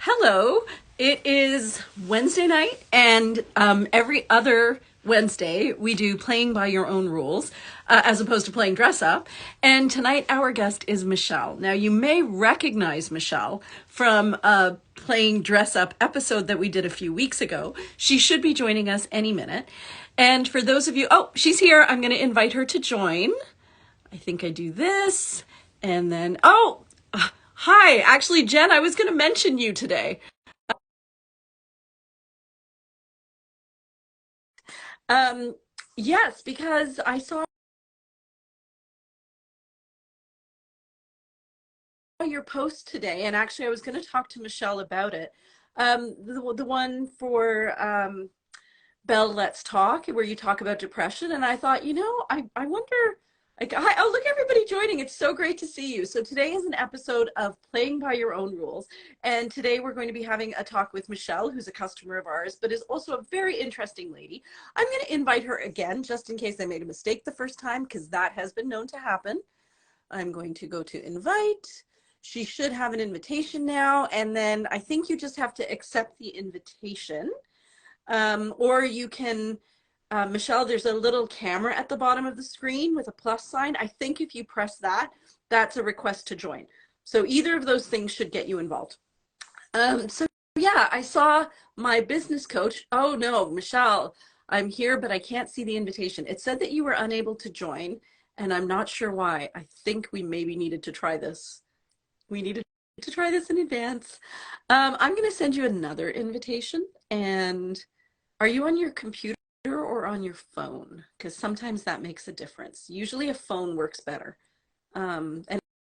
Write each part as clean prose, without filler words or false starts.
Hello. It is Wednesday night, and every other Wednesday we do playing by your own rules, as opposed to playing dress up. And tonight our guest is Michele. Now you may recognize Michele from a playing dress up episode that we did a few weeks ago. She should be joining us any minute. And for those of you, oh, she's here. I'm going to invite her to join. I think I do this, and then, oh, hi. Actually, Jen, I was going to mention you today. Um, yes, because I saw your post today, and actually, I was going to talk to Michele about it. The one for Belle Let's Talk, where you talk about depression, and I thought, I wonder. Like, hi, oh, look, everybody joining. It's so great to see you. So today is an episode of Playing by Your Own Rules. And today we're going to be having a talk with Michele, who's a customer of ours, but is also a very interesting lady. I'm going to invite her again, just in case I made a mistake the first time, because that has been known to happen. I'm going to go to invite. She should have an invitation now. And then I think you just have to accept the invitation. Or you can... Michele, there's a little camera at the bottom of the screen with a plus sign. I think if you press that, that's a request to join. So either of those things should get you involved. So yeah, I saw my business coach. Oh no, Michele, I'm here, but I can't see the invitation. It said that you were unable to join, and I'm not sure why. I think we maybe needed to try this. We needed to try this in advance. I'm going to send you another invitation. And are you on your computer or on your phone? Because sometimes that makes a difference. Usually a phone works better. And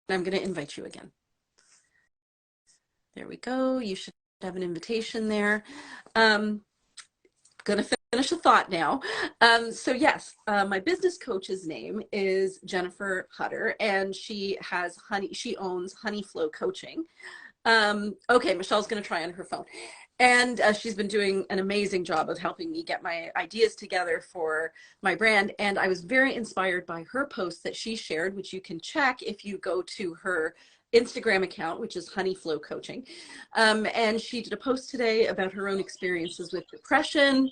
I'm going to invite you again. There we go. You should have an invitation there. Going to finish a thought now. So yes, my business coach's name is Jennifer Hutter, and she owns Honey Flow Coaching. Okay, Michelle's going to try on her phone. And she's been doing an amazing job of helping me get my ideas together for my brand. And I was very inspired by her post that she shared, which you can check if you go to her Instagram account, which is Honey Flow Coaching. And she did a post today about her own experiences with depression.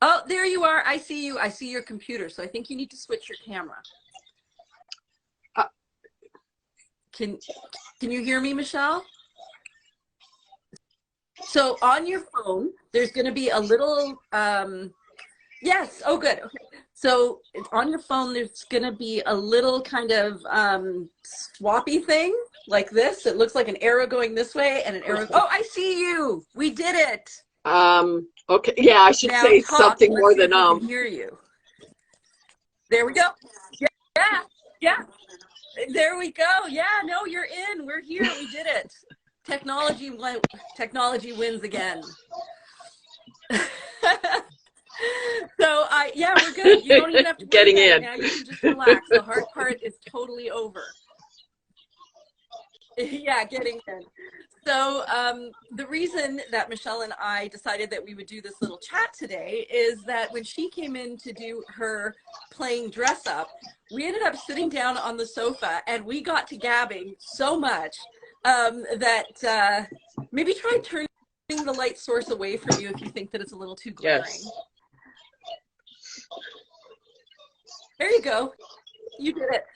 Oh, there you are. I see you. I see your computer. So I think you need to switch your camera. Can you hear me, Michele? So on your phone, there's going to be a little, yes, oh good. Okay. So on your phone, there's going to be a little kind of swappy thing like this. It looks like an arrow going this way and an arrow. Oh, I see you. We did it. Okay. Yeah, I should now say talk. something Let's more see than if I can hear you. There we go. Yeah. Yeah. There we go. Yeah, no, you're in. We're here. We did it. Technology wins again. So yeah, we're good. You don't even have to getting in. Now you can just relax. The hard part is totally over. Yeah, getting in. So the reason that Michele and I decided that we would do this little chat today is that when she came in to do her playing dress up, we ended up sitting down on the sofa and we got to gabbing so much that maybe try turning the light source away from you if you think that it's a little too glaring. Yes. There you go. You did it.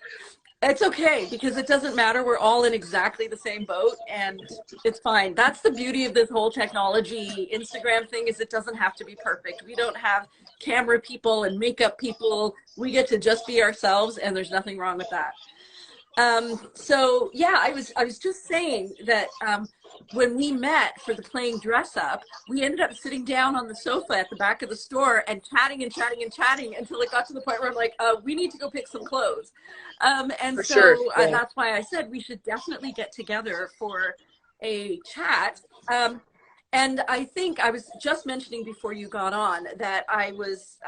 It's okay, because it doesn't matter. We're all in exactly the same boat, and it's fine. That's the beauty of this whole technology Instagram thing, is it doesn't have to be perfect. We don't have camera people and makeup people. We get to just be ourselves, and there's nothing wrong with that. So yeah, I was just saying that when we met for the playing dress up, we ended up sitting down on the sofa at the back of the store and chatting and chatting and chatting until it got to the point where I'm like, we need to go pick some clothes. And for so sure. Yeah. That's why I said we should definitely get together for a chat. And I think I was just mentioning before you got on that I was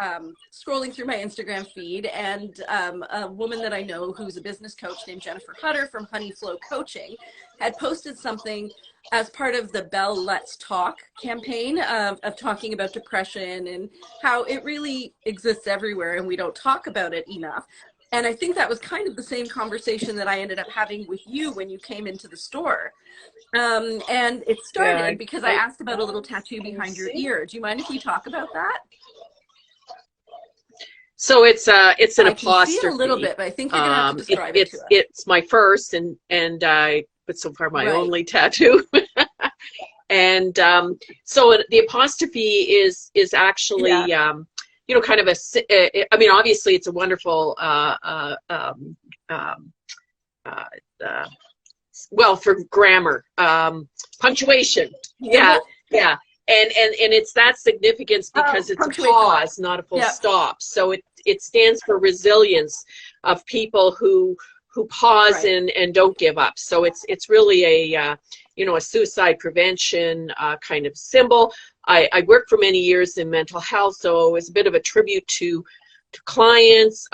scrolling through my Instagram feed, and a woman that I know who's a business coach named Jennifer Hutter from Honey Flow Coaching had posted something as part of the Belle Let's Talk campaign of talking about depression and how it really exists everywhere and we don't talk about it enough. And I think that was kind of the same conversation that I ended up having with you when you came into the store. And it Yeah, started because I asked about a little tattoo can you behind your see? ear. Do you mind if we talk about that? So it's an I can see it a little apostrophe. bit, but I think you're going to have to describe it to us. It's my first but so far my Right. only tattoo. And so the apostrophe is Yeah. actually kind of I mean, obviously it's a wonderful uh, uh, well, for grammar, punctuation. Yeah, Symbol? yeah. And it's that significance Oh, because it's a punctuation mark. pause, not a full Yeah. stop. So it stands for resilience of people who pause Right. and don't give up. So it's really a suicide prevention kind of symbol. I worked for many years in mental health, so it was a bit of a tribute to clients.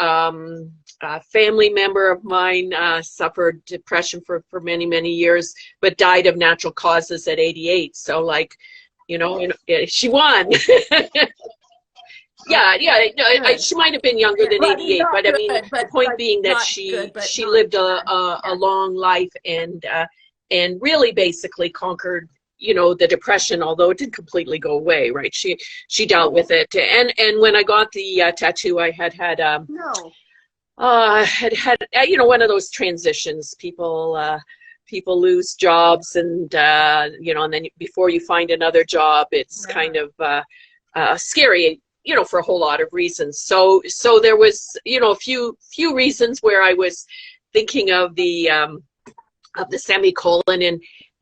A family member of mine suffered depression for many, many years, but died of natural causes at 88. So, like, she won. Oh, Yeah, yeah. No, good. she might have been younger Yeah. than Well, I mean, 88, not but I mean, good, the point but being that not she good, but she not lived a bad. a, a Yeah. long life and really basically conquered the depression, although it didn't completely go away, right? She dealt with it, and when I got the tattoo, I No. one of those transitions. People lose jobs, and then before you find another job, it's Yeah. kind of scary, for a whole lot of reasons. So there was, a few reasons where I was thinking of the semicolon,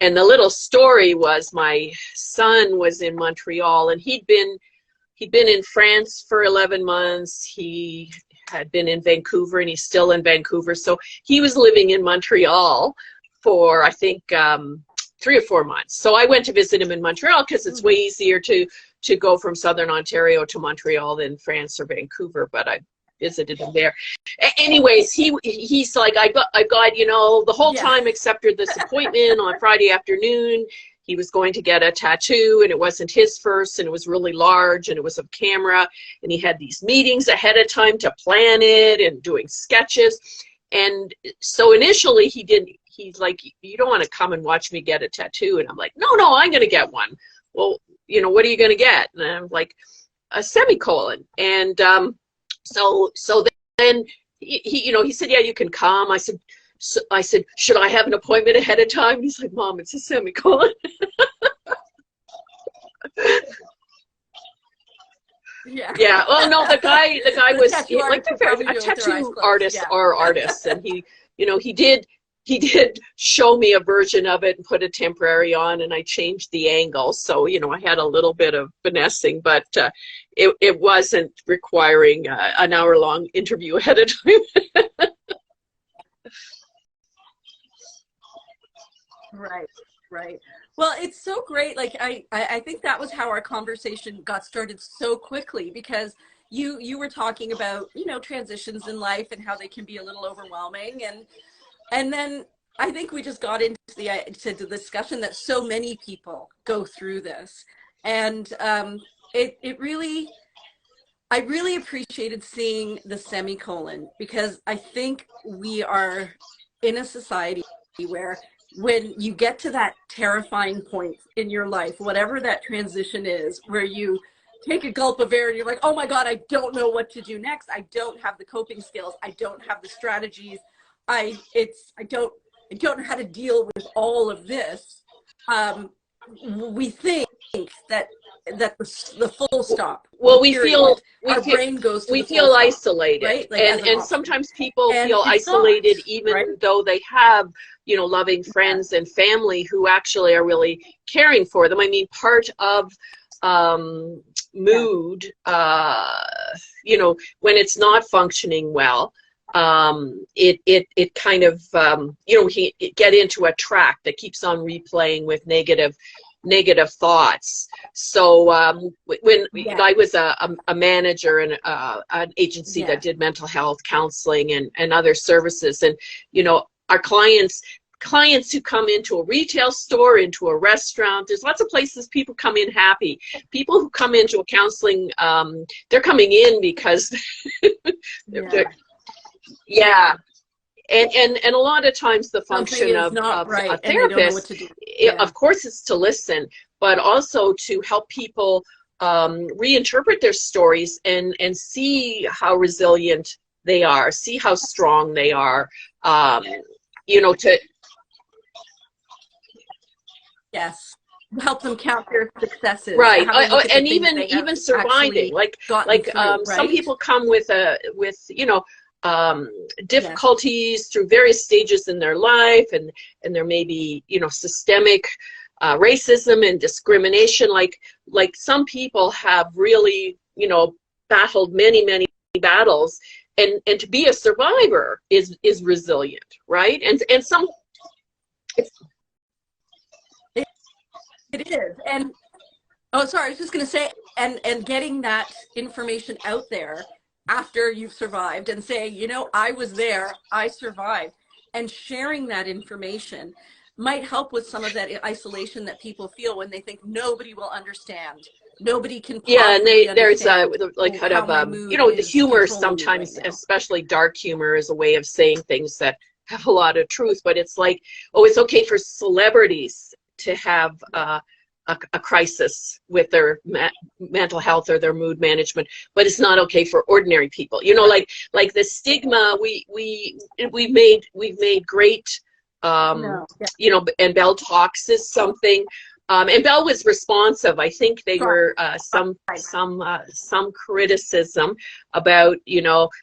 and the little story was my son was in Montreal, and he'd been in France for 11 months. He had been in Vancouver, and he's still in Vancouver. So he was living in Montreal for, I think, 3 or 4 months. So I went to visit him in Montreal because it's way Mhm. easier to go from Southern Ontario to Montreal than France or Vancouver. But I visited him there. Anyways, he's like, I got the whole Yeah. time except for this appointment on Friday afternoon. He was going to get a tattoo, and it wasn't his first, and it was really large, and it was of camera, and he had these meetings ahead of time to plan it and doing sketches. And so initially he's like, you don't want to come and watch me get a tattoo. And I'm like, no, I'm going to get one. Well, what are you going to get? And I'm like, a semicolon. And so then he said, yeah, you can come. I said, should I have an appointment ahead of time? He's like, Mom, it's a semicolon. Yeah. Yeah. Well, no, the guy The was tattoo like, artist would probably do it with their eyes tattoo closed. artists Yeah. are artists, and he did show me a version of it and put a temporary on, and I changed the angle. So, I had a little bit of finessing, but it wasn't requiring an hour-long interview ahead of time. Right, right. Well, it's so great. Like I think that was how our conversation got started so quickly because you were talking about, transitions in life and how they can be a little overwhelming and then I think we just got into the discussion that so many people go through this. And it really I really appreciated seeing the semicolon because I think we are in a society where when you get to that terrifying point in your life, whatever that transition is, where you take a gulp of air and you're like, oh my God, I don't know what to do next. I don't have the coping skills. I don't have the strategies. I don't know how to deal with all of this. Um, we think that the full stop, the Well, we feel period, our brain goes to we the full feel stop, isolated, right? Like and as an option. sometimes people And feel it's not, isolated right? even though they have loving Yeah, friends and family who actually are really caring for them. I mean, part of um, yeah, mood, when it's not functioning well, it kind of he get into a track that keeps on replaying with negative thoughts. So when yeah, I was a manager in an agency that yeah, did mental health counseling and other services, and our clients who come into a retail store, into a restaurant, there's lots of places people come in happy. People who come into a counseling, they're coming in because they're, yeah, Yeah. And a lot of times the Something function is not of a right and they don't know what therapist, to do. Yeah. of course, is to listen, but also to help people reinterpret their stories and see how resilient they are, see how strong they are, um, you know, to, Yes. Help them count their successes, right. have a look at the And things even they have surviving, actually gotten through, some right? people come with um, Yes. difficulties through various stages in their life, and there may be, systemic racism and discrimination. Like some people have really, battled many battles, and to be a survivor is resilient, right? And some, it's, It, it is. And oh, sorry, I was just going to say, and getting that information out there after you've survived and saying, I was there, I survived, and sharing that information might help with some of that isolation that people feel when they think nobody will understand. Nobody can yeah, and possibly there's understand like kind how of my mood the is humor controlling me right sometimes, now. especially dark humor, is a way of saying things that have a lot of truth. But it's like, oh, it's okay for celebrities to have a crisis with their mental health or their mood management, but it's not okay for ordinary people. Like the stigma, we've made great, No, yeah, and Bell Talks is something. And Bell was responsive. I think they were some criticism about,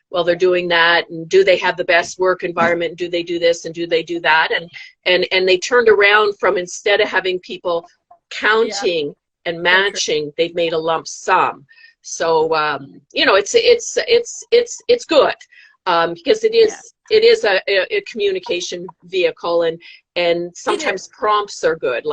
well, they're doing that, and do they have the best work environment, and do they do this, and do they do that, and they turned around from, instead of having people yeah, counting and so true. matching, they've made a lump sum. So it's good, because it Yeah, is a communication vehicle, and it is. sometimes prompts are good.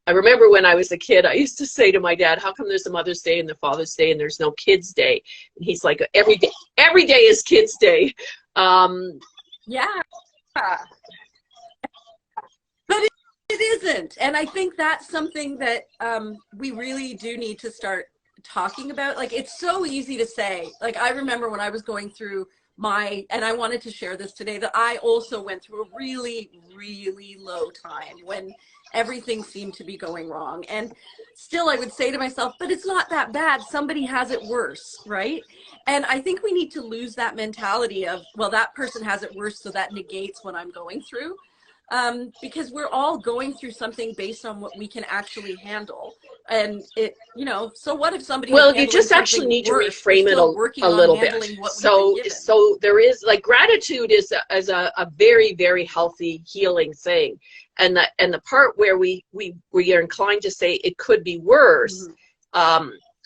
I remember when I was a kid, I used to say to my dad, how come there's a Mother's Day and the Father's Day and there's no Kids Day? And he's like, every day is Kids Day. Yeah. But it isn't. And I think that's something that we really do need to start talking about. Like, it's so easy to say. Like, I remember when I was going through and I wanted to share this today, that I also went through a really, really low time when everything seemed to be going wrong. And still, I would say to myself, but it's not that bad. Somebody has it worse, right? And I think we need to lose that mentality of, well, that person has it worse, so that negates what I'm going through, because we're all going through something based on what we can actually handle. And so what if somebody is Well, you handling just actually something need to worse? We're reframe it still working a on little bit. handling what we've been So, given. there is, like, gratitude is a very, very healthy, healing thing. And the part where we are inclined to say it could be worse,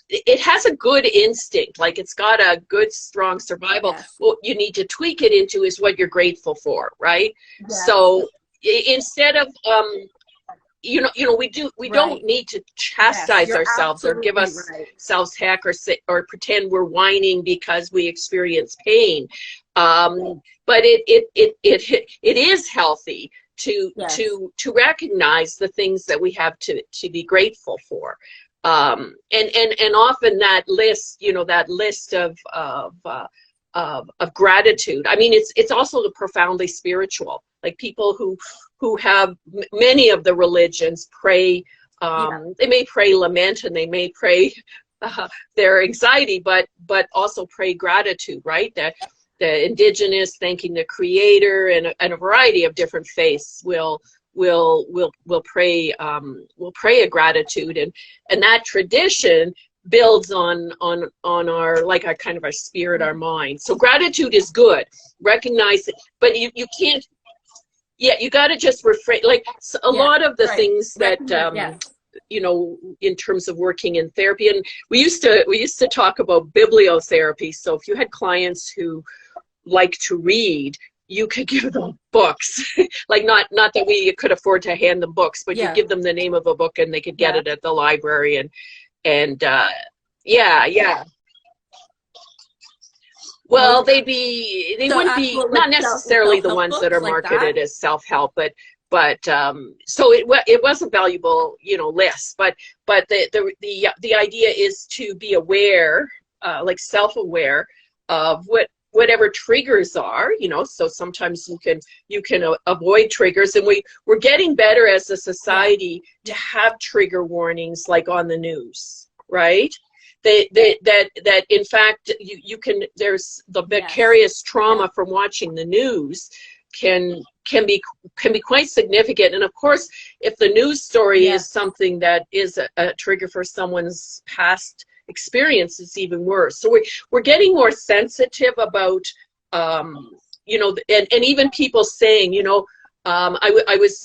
it has a good instinct, like it's got a good, strong survival. Yes. What you need to tweak it into is what you're grateful for, right? Yes. So instead of we don't need to chastise ourselves or give ourselves heck, or pretend we're whining because we experience pain. But it is healthy to recognize the things that we have to be grateful for. And often that list of gratitude, I mean, it's also profoundly spiritual. Like people who have many of the religions pray, they may pray lament, and they may pray their anxiety, but also pray gratitude, right? The indigenous thanking the creator, and a variety of different faiths will pray a gratitude, and that tradition builds on our, like, our kind of our spirit, our mind. So gratitude is good, recognize it, but you can't. Yeah, you got to just refrain. Like, a lot of the things that in terms of working in therapy, and we used to talk about bibliotherapy. So if you had clients who like to read, you could give them books. Like, not that we could afford to hand them books, but you give them the name of a book and they could get it at the library, and yeah. Well, they wouldn't be, not necessarily the ones that are marketed as self-help, but so it was a valuable, list. But the idea is to be aware, like self-aware of whatever triggers are, you know, so sometimes you can avoid triggers, and we're getting better as a society to have trigger warnings like on the news, right? That in fact you can, there's the vicarious trauma from watching the news can be quite significant. And of course, if the news story is something that is a trigger for someone's past experience, it's even worse. So we're getting more sensitive about you know, and even people saying, you know, I was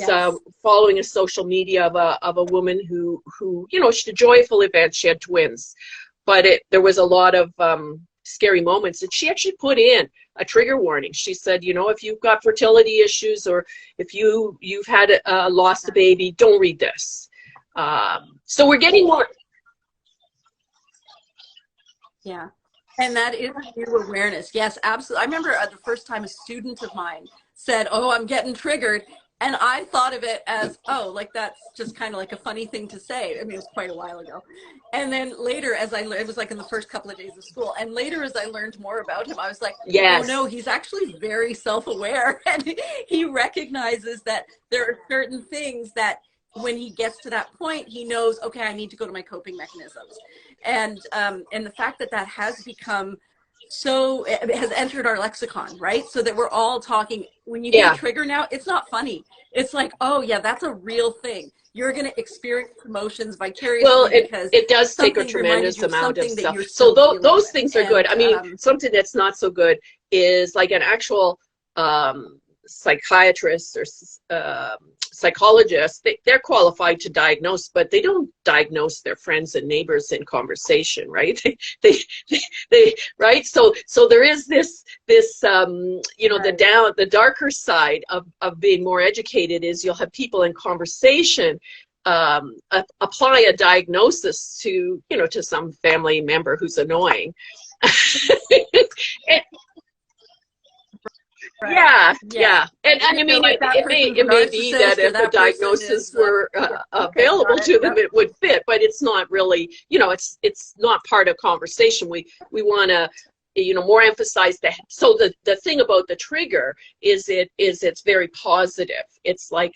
following a social media of a woman who you know, she had a joyful event, she had twins, but there was a lot of scary moments, and she actually put in a trigger warning. She said, you know, if you've got fertility issues, or if you've had lost a baby, don't read this. So we're getting more. Yeah. And that is new awareness. Yes, absolutely. I remember the first time a student of mine said, "Oh, I'm getting triggered." And I thought of it as, oh, like that's just kind of like a funny thing to say. I mean, it was quite a while ago. And then later, as it was like in the first couple of days of school. And later, as I learned more about him, I was like, oh no, he's actually very self-aware. And he recognizes that there are certain things that when he gets to that point, he knows, okay, I need to go to my coping mechanisms. And the fact that that has become so, it has entered our lexicon, right? So that we're all talking, when you get trigger now, it's not funny. It's like, oh yeah, that's a real thing. You're going to experience emotions vicariously. Well, because it does take a tremendous amount of stuff. So those things are good. I mean, something that's not so good is like an actual psychiatrist or psychologist. They're qualified to diagnose, but they don't diagnose their friends and neighbors in conversation, right? They right. So there is this you know, the darker side of being more educated is you'll have people in conversation apply a diagnosis to, you know, to some family member who's annoying. Yeah. And I mean, like it may be that if the diagnosis were available to them, it would fit, but it's not really, you know, it's not part of conversation. We want to, you know, more emphasize that. So the thing about the trigger is it's very positive. It's like,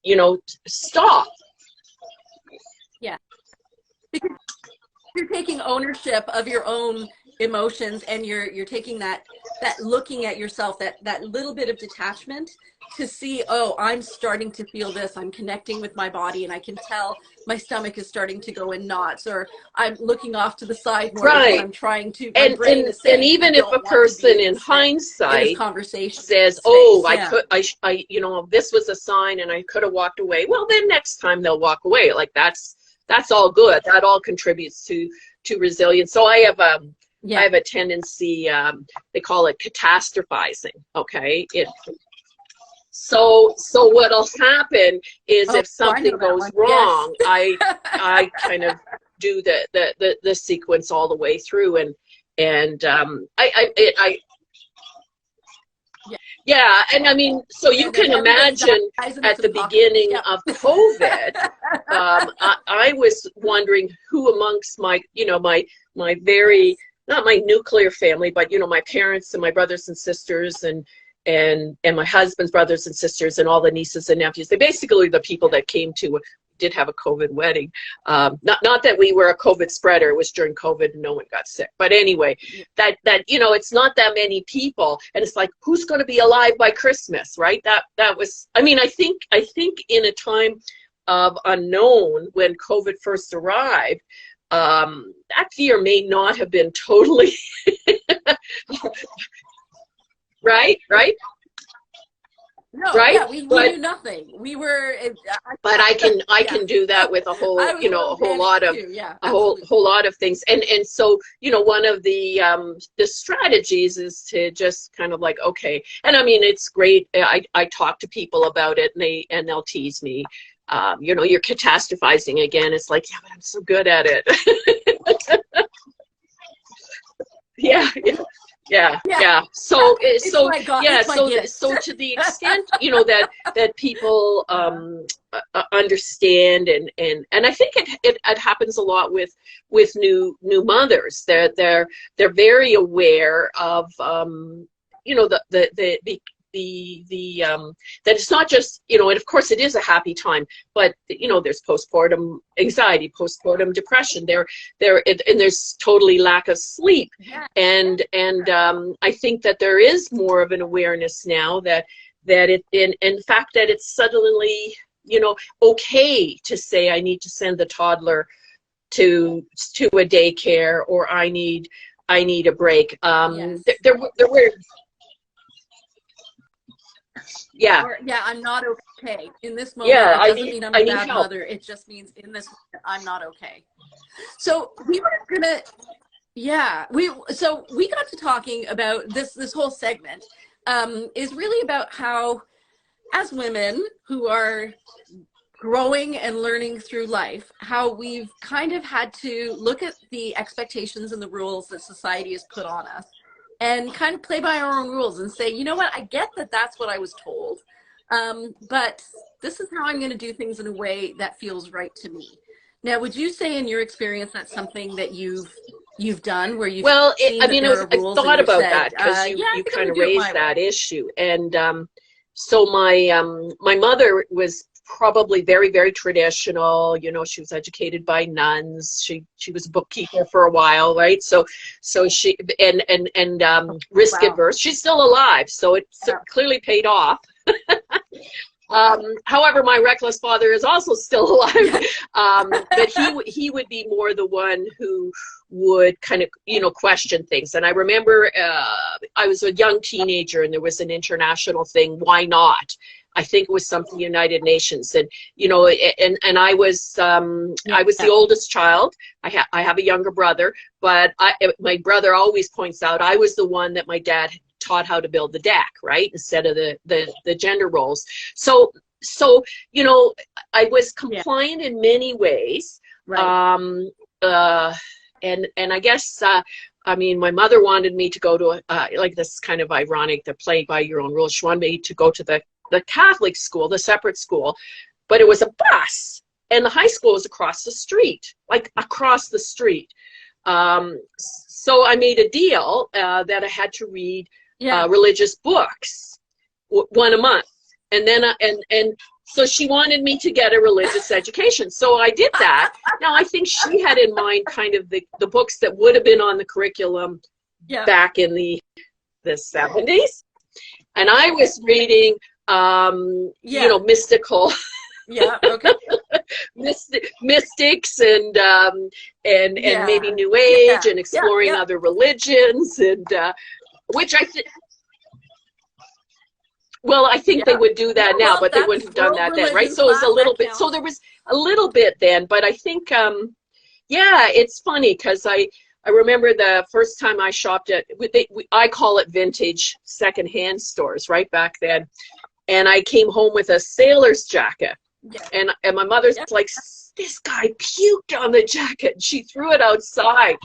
you know, stop. Yeah. Because you're taking ownership of your own emotions, and you're taking that looking at yourself, that little bit of detachment to see, oh, I'm starting to feel this, I'm connecting with my body, and I can tell my stomach is starting to go in knots, or I'm looking off to the side more, right? I'm trying to, and even if a person in hindsight says, oh, I you know, this was a sign and I could have walked away, well, then next time they'll walk away. Like that's all good. That all contributes to resilience. So I have a tendency, they call it catastrophizing, okay? So what'll happen is if something goes wrong, I kind of do the sequence all the way through, and and I mean, so you can imagine at the beginning of COVID, I was wondering who amongst my, you know, my very, not my nuclear family, but, you know, my parents and my brothers and sisters and my husband's brothers and sisters and all the nieces and nephews. They basically the people that came to, did have a COVID wedding. Not that we were a COVID spreader. It was during COVID and no one got sick. But anyway, that you know, it's not that many people, and it's like, who's going to be alive by Christmas, right? That was, I mean, I think in a time of unknown when COVID first arrived, that fear may not have been totally right. No, right? Yeah, we knew nothing. We were. But I can do that with a whole, you know, a whole lot of whole lot of things. And so, you know, one of the strategies is to just kind of like, okay. And I mean, it's great. I talk to people about it, and they'll tease me. You know, you're catastrophizing again. It's like, yeah, but I'm so good at it. yeah. Yeah, Yeah, yeah. So, it's my God, yeah. it's my So, gift. so to the extent, you know, that people understand, and I think it happens a lot with new mothers. They're very aware of, you know, that it's not just, you know, and of course it is a happy time, but you know, there's postpartum anxiety, postpartum depression, and there's totally lack of sleep. Yeah. And I think that there is more of an awareness now that in fact that it's suddenly, you know, okay to say I need to send the toddler to a daycare, or I need a break. Yes. There were, yeah. Or, yeah, I'm not okay. In this moment, Yeah, it doesn't mean I'm a I need bad help. mother. It just means in this moment, I'm not okay. So we were gonna, yeah, so we got to talking about this whole segment is really about how, as women who are growing and learning through life, how we've kind of had to look at the expectations and the rules that society has put on us and kind of play by our own rules and say, you know what, I get that that's what I was told, but this is how I'm going to do things in a way that feels right to me. Now, would you say in your experience that's something that you've done where you've Well, seen I that mean, there are I rules and thought you've about said, that because yeah, I you think I'm kind going of to do it raised my way? that issue, and so my mother was probably very traditional. You know, she was educated by nuns. She was a bookkeeper for a while, right? So she and risk Wow. adverse. She's still alive, so it Yeah. clearly paid off. However, my reckless father is also still alive, but he would be more the one who would kind of, you know, question things. And I remember I was a young teenager, and there was an international thing. Why not? I think it was something United Nations, and you know, and I was Yeah. the oldest child. I have a younger brother, but my brother always points out I was the one that my dad taught how to build the deck, right, instead of the gender roles. So you know, I was Yeah. compliant in many ways. Right. And I guess I mean, my mother wanted me to go to like, this is kind of ironic, the play by your own rules. She wanted me to go to the Catholic school, the separate school, but it was a bus, and the high school was across the street, like across the street. So I made a deal that I had to read Yeah. religious books, one a month, and then and so she wanted me to get a religious education, so I did that. Now I think she had in mind kind of the books that would have been on the curriculum Yeah. back in the 70s, and I was reading Yeah. you know, mystical Yeah. Okay. mystics and maybe Yeah. New Age, Yeah. and Yeah. exploring Yeah. other religions, and which I think, well, I think they Yeah. would do that No, now, well, but they wouldn't that's have done world that then, right? religion So it was a class. little That bit, so counts. there was a little bit then, but I think yeah, it's funny because I remember the first time I shopped at, I call it vintage secondhand stores, right, back then. And I came home with a sailor's jacket. Yeah. And my mother's Yeah. like, this guy puked on the jacket. And she threw it outside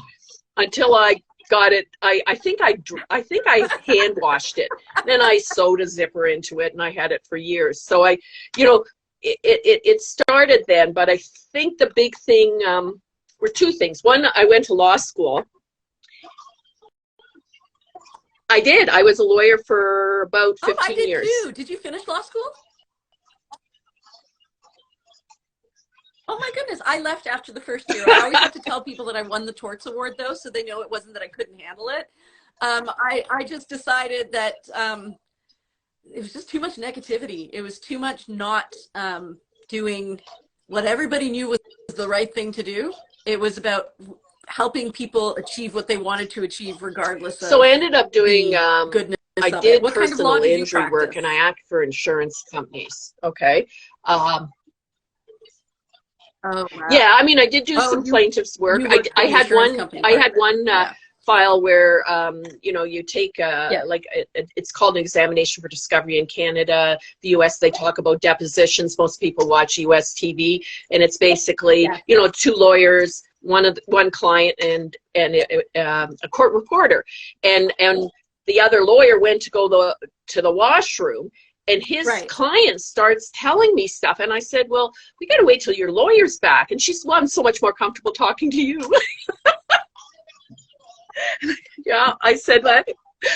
until I got it. I think I hand washed it. Then I sewed a zipper into it, and I had it for years. So you know, it started then. But I think the big thing were two things. One, I went to law school. I did. I was a lawyer for about 15 I did years. too. Did you finish law school? Oh my goodness, I left after the first year. I always have to tell people that I won the Torts Award, though, so they know it wasn't that I couldn't handle it. I just decided that it was just too much negativity. It was too much not doing what everybody knew was the right thing to do. It was about helping people achieve what they wanted to achieve, regardless of So I ended up doing goodness I of did it. What kind of law personal did you injury work, practice? and I act for insurance companies. Okay. Oh, wow. Yeah, I mean, I did do Oh, some plaintiff's work. you worked for I the had insurance one. company I part had of it. one Yeah. file where you know, you take Yeah. like it's called an examination for discovery in Canada. The US, they talk about depositions. Most people watch US TV, and it's basically, Yeah. you know, two lawyers one client and a court reporter, and the other lawyer went to go to the washroom, and his Right. client starts telling me stuff, and I said, well, we got to wait till your lawyer's back. And she said, well, I'm so much more comfortable talking to you. Yeah, I said that.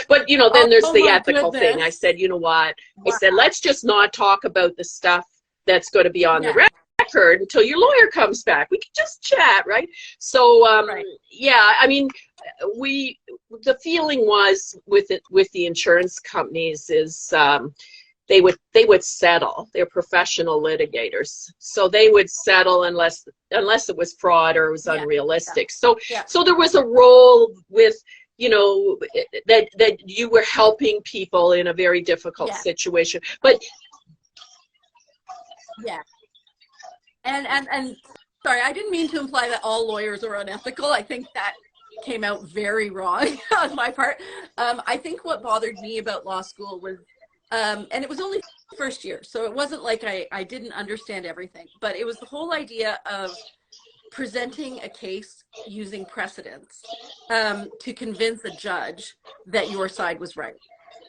But, you know, then there's Oh the my ethical thing. I goodness. said, you know what? I Wow. said, let's just not talk about the stuff that's going to be on the Yeah. record until your lawyer comes back. We can just chat, right? So, Right. yeah, I mean, the feeling was with the insurance companies is they would settle. They're professional litigators, so they would settle unless it was fraud or it was Yeah. unrealistic. Yeah. So there was a role with, you know, that you were helping people in a very difficult Yeah. situation. But Yeah. And sorry, I didn't mean to imply that all lawyers are unethical. I think that came out very wrong on my part. I think what bothered me about law school was, and it was only first year, so it wasn't like I didn't understand everything, but it was the whole idea of presenting a case using precedents to convince a judge that your side was right.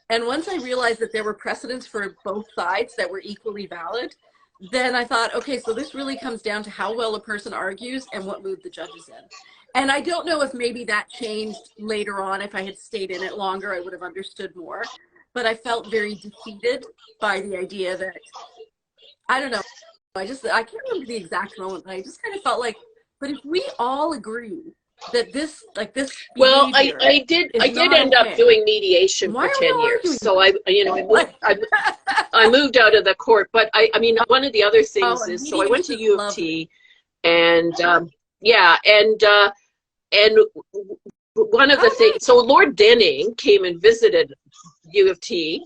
And once I realized that there were precedents for both sides that were equally valid, then I thought, okay, so this really comes down to how well a person argues and what mood the judge is in. And I don't know if maybe that changed later on. If I had stayed in it longer, I would have understood more. But I felt very defeated by the idea that, I don't know, I can't remember the exact moment, but I just kind of felt like, but if we all agree that this well, behavior I is did not end up okay, doing mediation why for are we 10 all years. arguing So about I it? I moved out of the court, but I mean, one of the other Oh, things and is, so I went mediation to is U of lovely. T, and yeah, and one of the Oh, things, nice. so Lord Denning came and visited U of T.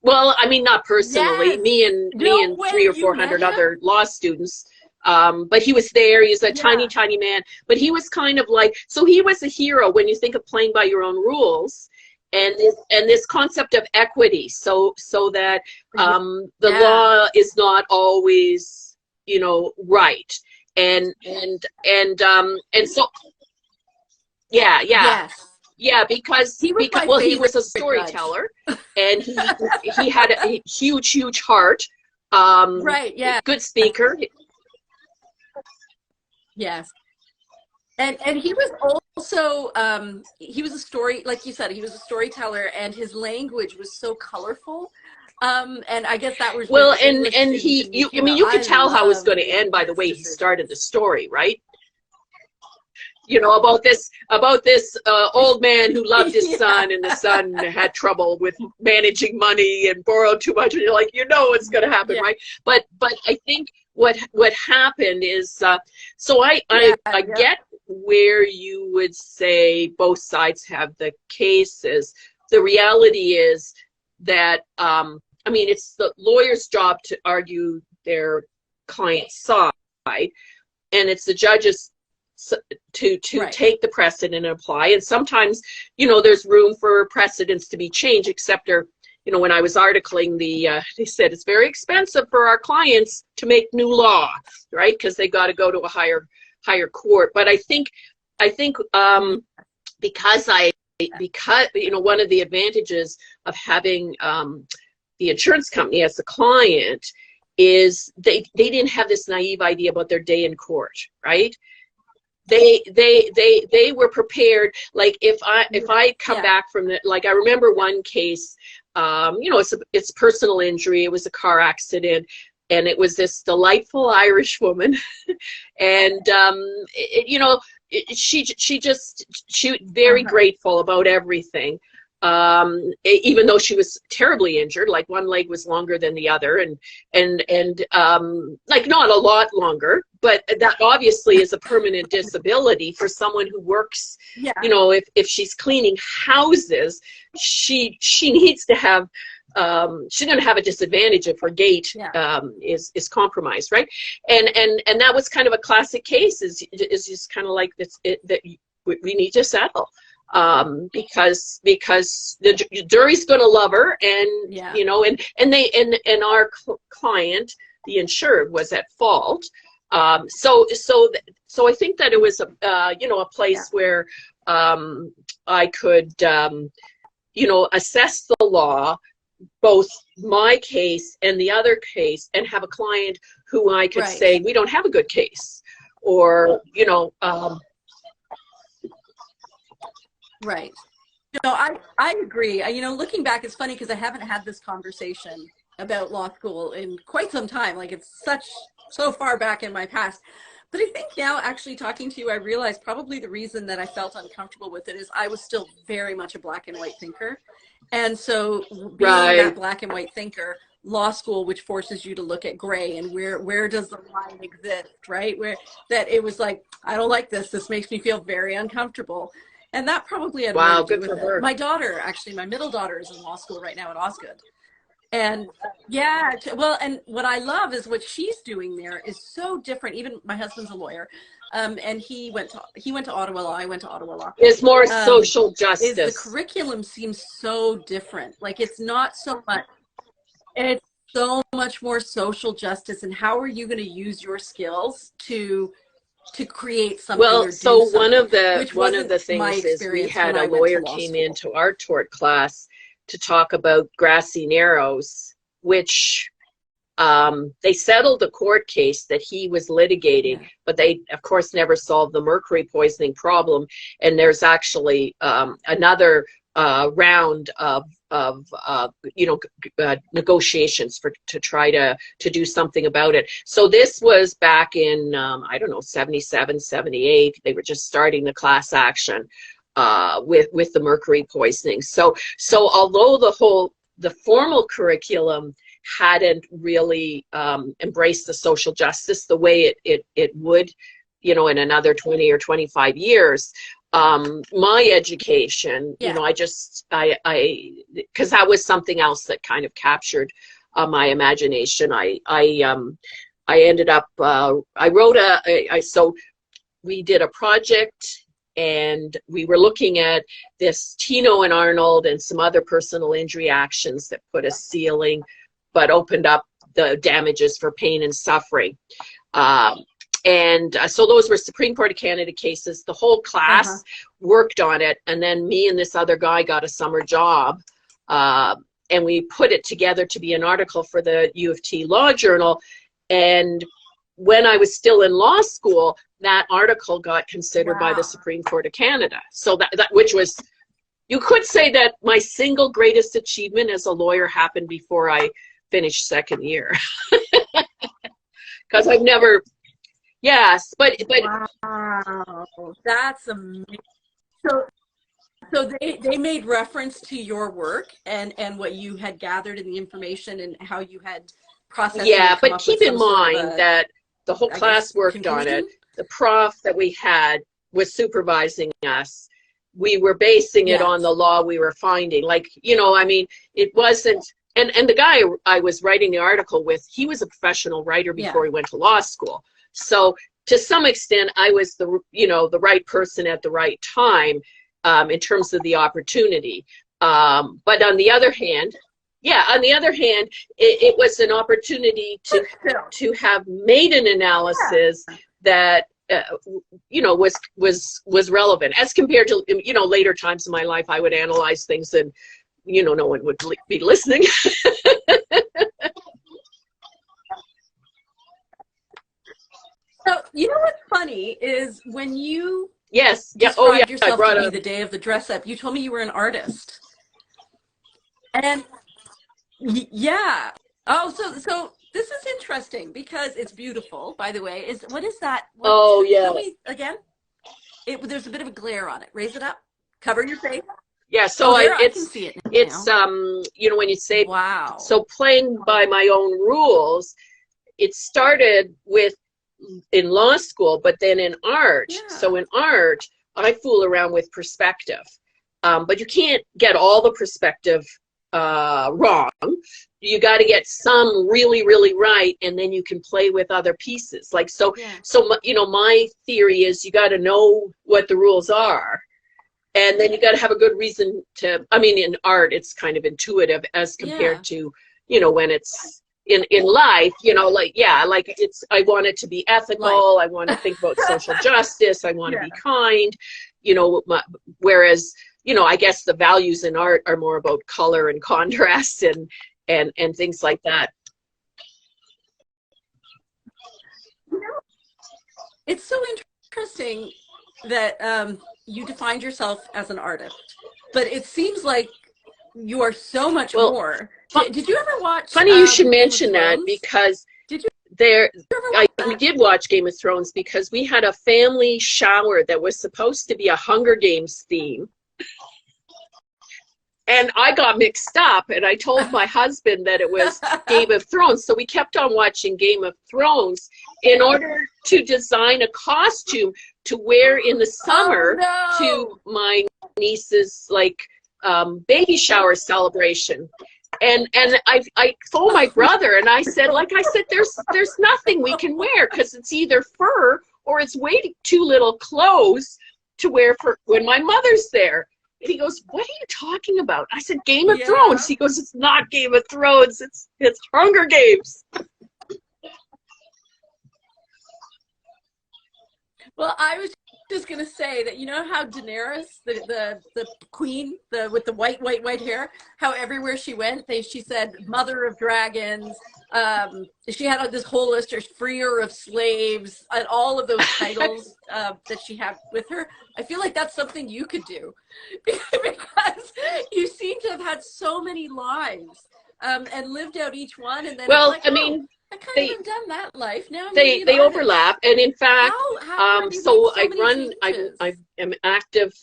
Well, I mean, not personally, Yes. me No and three way. or You four met hundred him? other law students. But he was there. He was a tiny, Yeah. tiny man. But he was kind of like, so he was a hero when you think of playing by your own rules, and this concept of equity. So that Yeah. the Yeah. law is not always, you know, right. And so yeah, yeah. Yes. Yeah, because He was my well, he favorite was a judge. storyteller, and he had a huge heart. Right. Yeah. Good speaker. Yes. And he was also he was a story, like you said, he was a storyteller, and his language was so colorful. And I guess that was with Well, the English and students in I UK. mean, Now you could I tell how it was going loved to the end by the English way he started the decisions. story, right? You know, about this old man who loved his Yeah. son, and the son had trouble with managing money and borrowed too much, and you're like, you know what's going to happen, Yeah. right? But I think what happened is, so Yeah. I Yeah. get where you would say both sides have the cases. The reality is that I mean, it's the lawyer's job to argue their client's side, and it's the judge's to Right. take the precedent and apply. And sometimes, you know, there's room for precedents to be changed, except you know, when I was articling they said it's very expensive for our clients to make new law, right? Because they got to go to a higher court. But I think Yeah. because you know, one of the advantages of having the insurance company as a client is they didn't have this naive idea about their day in court, right? They were prepared. Like if I come Yeah. back from the, like, I remember one case, you know, it's personal injury. It was a car accident, and it was this delightful Irish woman, and you know, she was very Uh-huh. grateful about everything. Even though she was terribly injured, like one leg was longer than the other, and like not a lot longer, but that obviously is a permanent disability for someone who works. Yeah. You know, if she's cleaning houses, she needs to have, she's going to have a disadvantage if her gait Yeah. is compromised, right? And that was kind of a classic case. Is just kind of like that we need to settle, because the jury's going to love her, and Yeah. you know, and our client, the insured, was at fault. So I think that it was you know, a Yeah. place where I could you know, assess the law, both my case and the other case, and have a client who I could Right. say, we don't have a good case, or you know, Right. No, I agree. You know, looking back, it's funny because I haven't had this conversation about law school in quite some time. Like it's so far back in my past. But I think now, actually talking to you, I realized probably the reason that I felt uncomfortable with it is I was still very much a black and white thinker. And so being that right. black and white thinker, law school, which forces you to look at gray and where does the line exist, right? Where that it was like, I don't like this. This makes me feel very uncomfortable. And that probably had more to Wow, do good for with it. her. My daughter, actually, my middle daughter is in law school right now at Osgood. And yeah, well, and what I love is what she's doing there is so different. Even my husband's a lawyer, and he went to Ottawa Law. I went to Ottawa Law. It's more Um, social is the justice. curriculum seems so different. Like it's not so much. It's so much more social justice. And how are you going to use your skills to create something Well, or do so something, which one of wasn't the my things is we experience had when a I went to lawyer law came school. into our tort class to talk about Grassy Narrows, which they settled the court case that he was litigating, Yeah. but they, of course, never solved the mercury poisoning problem. And there's actually another round of you know, negotiations to try to do something about it. So this was back in I don't know, 77, 78. They were just starting the class action with the mercury poisoning. So although the formal curriculum hadn't really embraced the social justice the way it would, you know, in another 20 or 25 years. My education, you Yeah. know, because that was something else that kind of captured my imagination. I ended up, I wrote so we did a project and we were looking at this Tino and Arnold and some other personal injury actions that put a ceiling but opened up the damages for pain and suffering. So those were Supreme Court of Canada cases. The whole Uh-huh. class worked on it, and then me and this other guy got a summer job, and we put it together to be an article for the U of T Law Journal. And when I was still in law school, that article got considered by the Wow. Supreme Court of Canada. So that which was, you could say that my single greatest achievement as a lawyer happened before I finished second year. Because I've never, yes, but Wow. That's amazing. So so they made reference to your work and what you had gathered in the information and how you had processed it yeah, and come but up with keep in some sort of mind a, that the whole I class guess, worked on it. conclusion. The prof that we had was supervising us. We were basing it on the Yes. law we were finding. Like, you know, I mean, it wasn't, and the guy I was writing the article with, he was a professional writer Yeah. before he went to law school. So to some extent, I was the right person at the right time in terms of the opportunity. But on the other hand, yeah, on the other hand, it was an opportunity But still, to have made an analysis yeah. that was relevant as compared to, you know, later times in my life. I would analyze things and, you know, no one would be listening. So you know what's funny is when you Yes, yeah, oh yeah, described I yourself to brought me a, the day of the dress up, you told me you were an artist. And yeah. Oh, so this is interesting because it's beautiful, by the way. Is what is that? What oh show yeah, me again? There's a bit of a glare on it. Raise it up. Cover your face. yeah, Oh, so I can see it it's now. you know, when you say, Wow. so playing by my own rules, it started with in law school, but then in art. So Yeah. in art, I fool around with perspective, but you can't get all the perspective wrong. You got to get some really, really right, and then you can play with other pieces. Like Yeah. you know, my theory is you got to know what the rules are, and then you got to have a good reason to. I mean, in art, it's kind of intuitive as compared Yeah. to, you know, when in life, you know, like, yeah, like I want it to be ethical. Life. I want to think about social justice. I want to Yeah. be kind, you know, whereas, you know, I guess the values in art are more about color and contrast and things like that. You know, it's so interesting that you defined yourself as an artist, but it seems like you are so much Well, more. Did you ever watch funny you should Game of mention that, Thrones? because Did you there, ever watch we that? did watch Game of Thrones because we had a family shower that was supposed to be a Hunger Games theme. And I got mixed up, and I told my husband that it was Game of Thrones. So we kept on watching Game of Thrones in order to design a costume to wear in the Oh summer no! to my niece's like baby shower celebration. And I told my brother, and I said, like I said, there's nothing we can wear because it's either fur or it's way too little clothes to wear for when my mother's there. And he goes, "What are you talking about?" I said, "Game of Yeah. Thrones." He goes, "It's not Game of Thrones. It's Hunger Games." Well, I was just gonna say that you know how Daenerys, the queen, the with the white hair, how everywhere she went, she said Mother of Dragons. She had this whole list of freer of slaves and all of those titles that she had with her. I feel like that's something you could do because you seem to have had so many lives and lived out each one, and then it's Well, like, I oh, mean, I kind they of done that life. Now I'm going to be an they artist. overlap, and in fact, How have you made so so many I changes? am active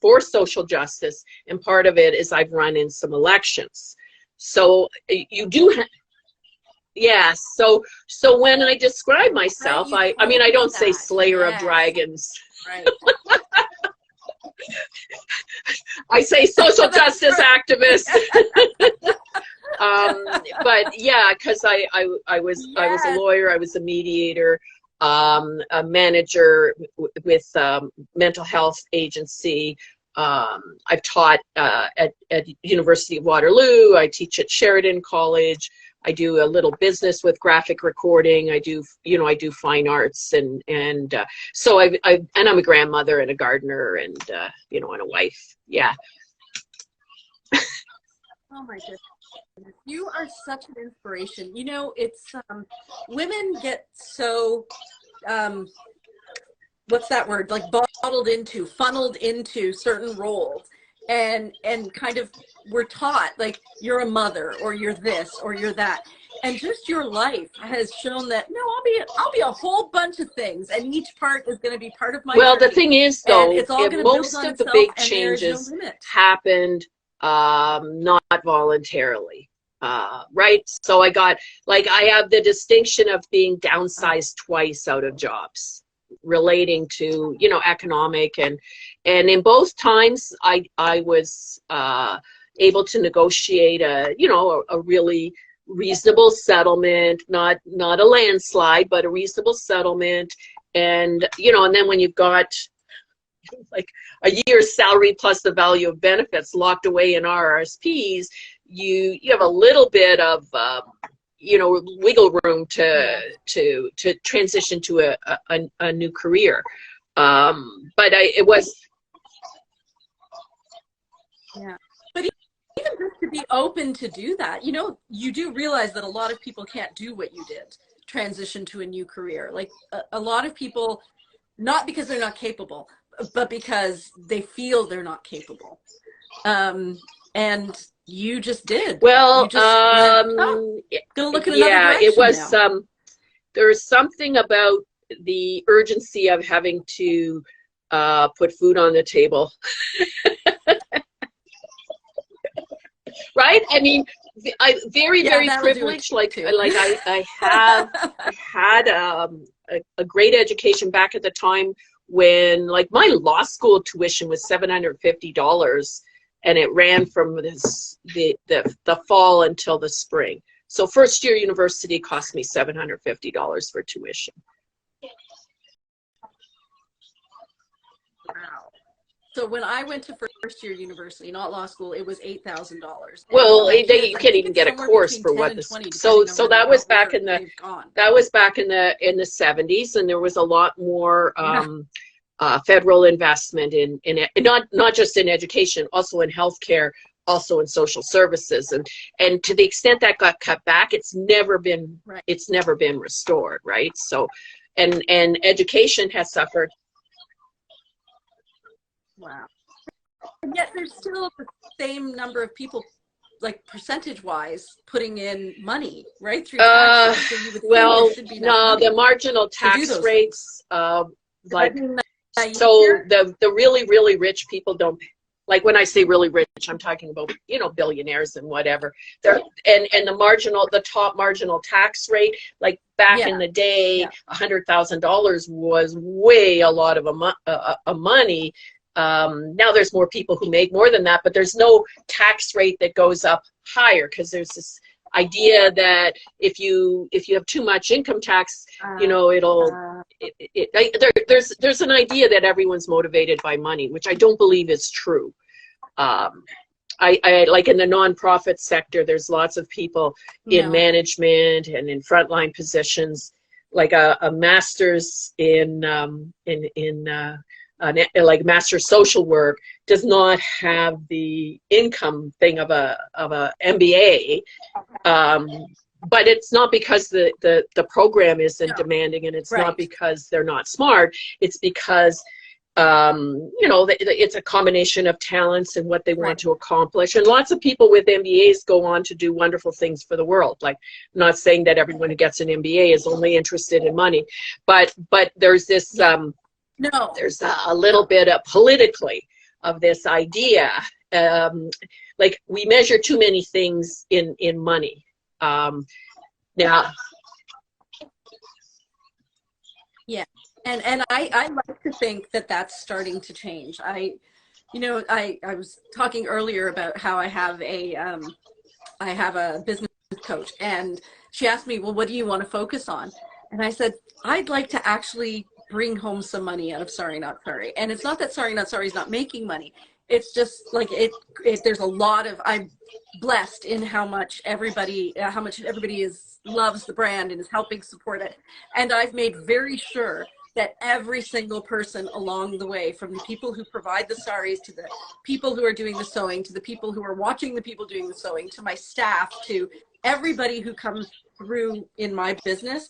for social justice, and part of it is I've run in some elections. So you do have. Yes. So when I describe Right, myself, you I mean, told I me don't say that. Slayer of Yes. Dragons. Right. I say social That's justice right. activist. um, but yeah, because I was a Yes. lawyer, I was a mediator, a manager with mental health agency. I've taught at University of Waterloo. I teach at Sheridan College. I do a little business with graphic recording. I do, you know, I do fine arts, and so and I'm a grandmother and a gardener, and you know, and a wife. Yeah. Oh my goodness. You are such an inspiration. You know, it's women get so um what's that word? Like bottled into, funneled into certain roles and kind of we're taught like you're a mother or you're this or you're that. And just your life has shown that no, I'll be a whole bunch of things and each part is going to be part of my Well, the journey thing is, and though, it's all going to build most on of the itself big and there is no changes limit. happened not voluntarily, right? So I got, like, I have the distinction of being downsized twice out of jobs relating to, you know, economic, and in both times I was able to negotiate a, you know, a really reasonable settlement, not a landslide, but a reasonable settlement. And, you know, and then when you've got like a year's salary plus the value of benefits locked away in RRSPs, you have a little bit of you know, wiggle room Yeah. to transition to a new career. But it was. Yeah. But even just to be open to do that, you know, you do realize that a lot of people can't do what you did, transition to a new career. Like a lot of people, not because they're not capable, but because they feel they're not capable. And you just did. You Well, just went, oh, gonna look in another yeah, it direction was. now. There's something about the urgency of having to put food on the table, right? I mean, I Yeah, very that'll do it privileged. Like too. I had a great education back at the time when, like, my law school tuition was $750, and it ran from the fall until the spring. So first year university cost me $750 for tuition. Wow. So when I went to first year university, not law school, it was $8,000. And for Well, my kids, you I can't think even it's get a somewhere course between for 10 what and this. 20, So depending on so where they that was go, back where in the they've gone. 70s, and there was a lot more Yeah, federal investment in not just in education, also in healthcare, also in social services, and to the extent that got cut back, right. it's never been restored, right? So, and education has suffered. Wow. And yet there's still the same number of people, like percentage wise, putting in money, right, through Uh, taxes. So you would think there well, should be enough no, the money marginal to do tax those things. rates, Am I like, being naive so here? the really rich people don't, like when I say really rich, I'm talking about, billionaires and whatever. They're, and the top marginal tax rate, like back in Yeah, the day, yeah, $100,000 was way a lot of money. Now there's more people who make more than that, but there's no tax rate that goes up higher because there's this idea that if you have too much income tax, uh, it'll uh, there's an idea that everyone's motivated by money, which I don't believe is true. um, I like in the nonprofit sector, there's lots of people in no, management and in frontline positions, like a master's like master social work does not have the income thing of a MBA. But it's not because the program isn't no, demanding, and it's not right, because they're not smart. It's because it's a combination of talents and what they want right. to accomplish. And lots of people with MBAs go on to do wonderful things for the world. Like, I'm not saying that everyone who gets an MBA is only interested in money, but there's this Yeah, no, there's a little no. bit of politically of this idea, like we measure too many things in money. Now, Yeah. And I like to think that that's starting to change. I was talking earlier about how I have a business coach, and she asked me, well, what do you want to focus on? And I said, I'd like to actually bring home some money out of Sorry Not Sorry. And it's not that Sorry Not Sorry is not making money. It's just like there's a lot of, I'm blessed in how much everybody loves the brand and is helping support it. And I've made very sure that every single person along the way, from the people who provide the saris to the people who are doing the sewing, to the people who are watching the people doing the sewing, to my staff, to everybody who comes through in my business,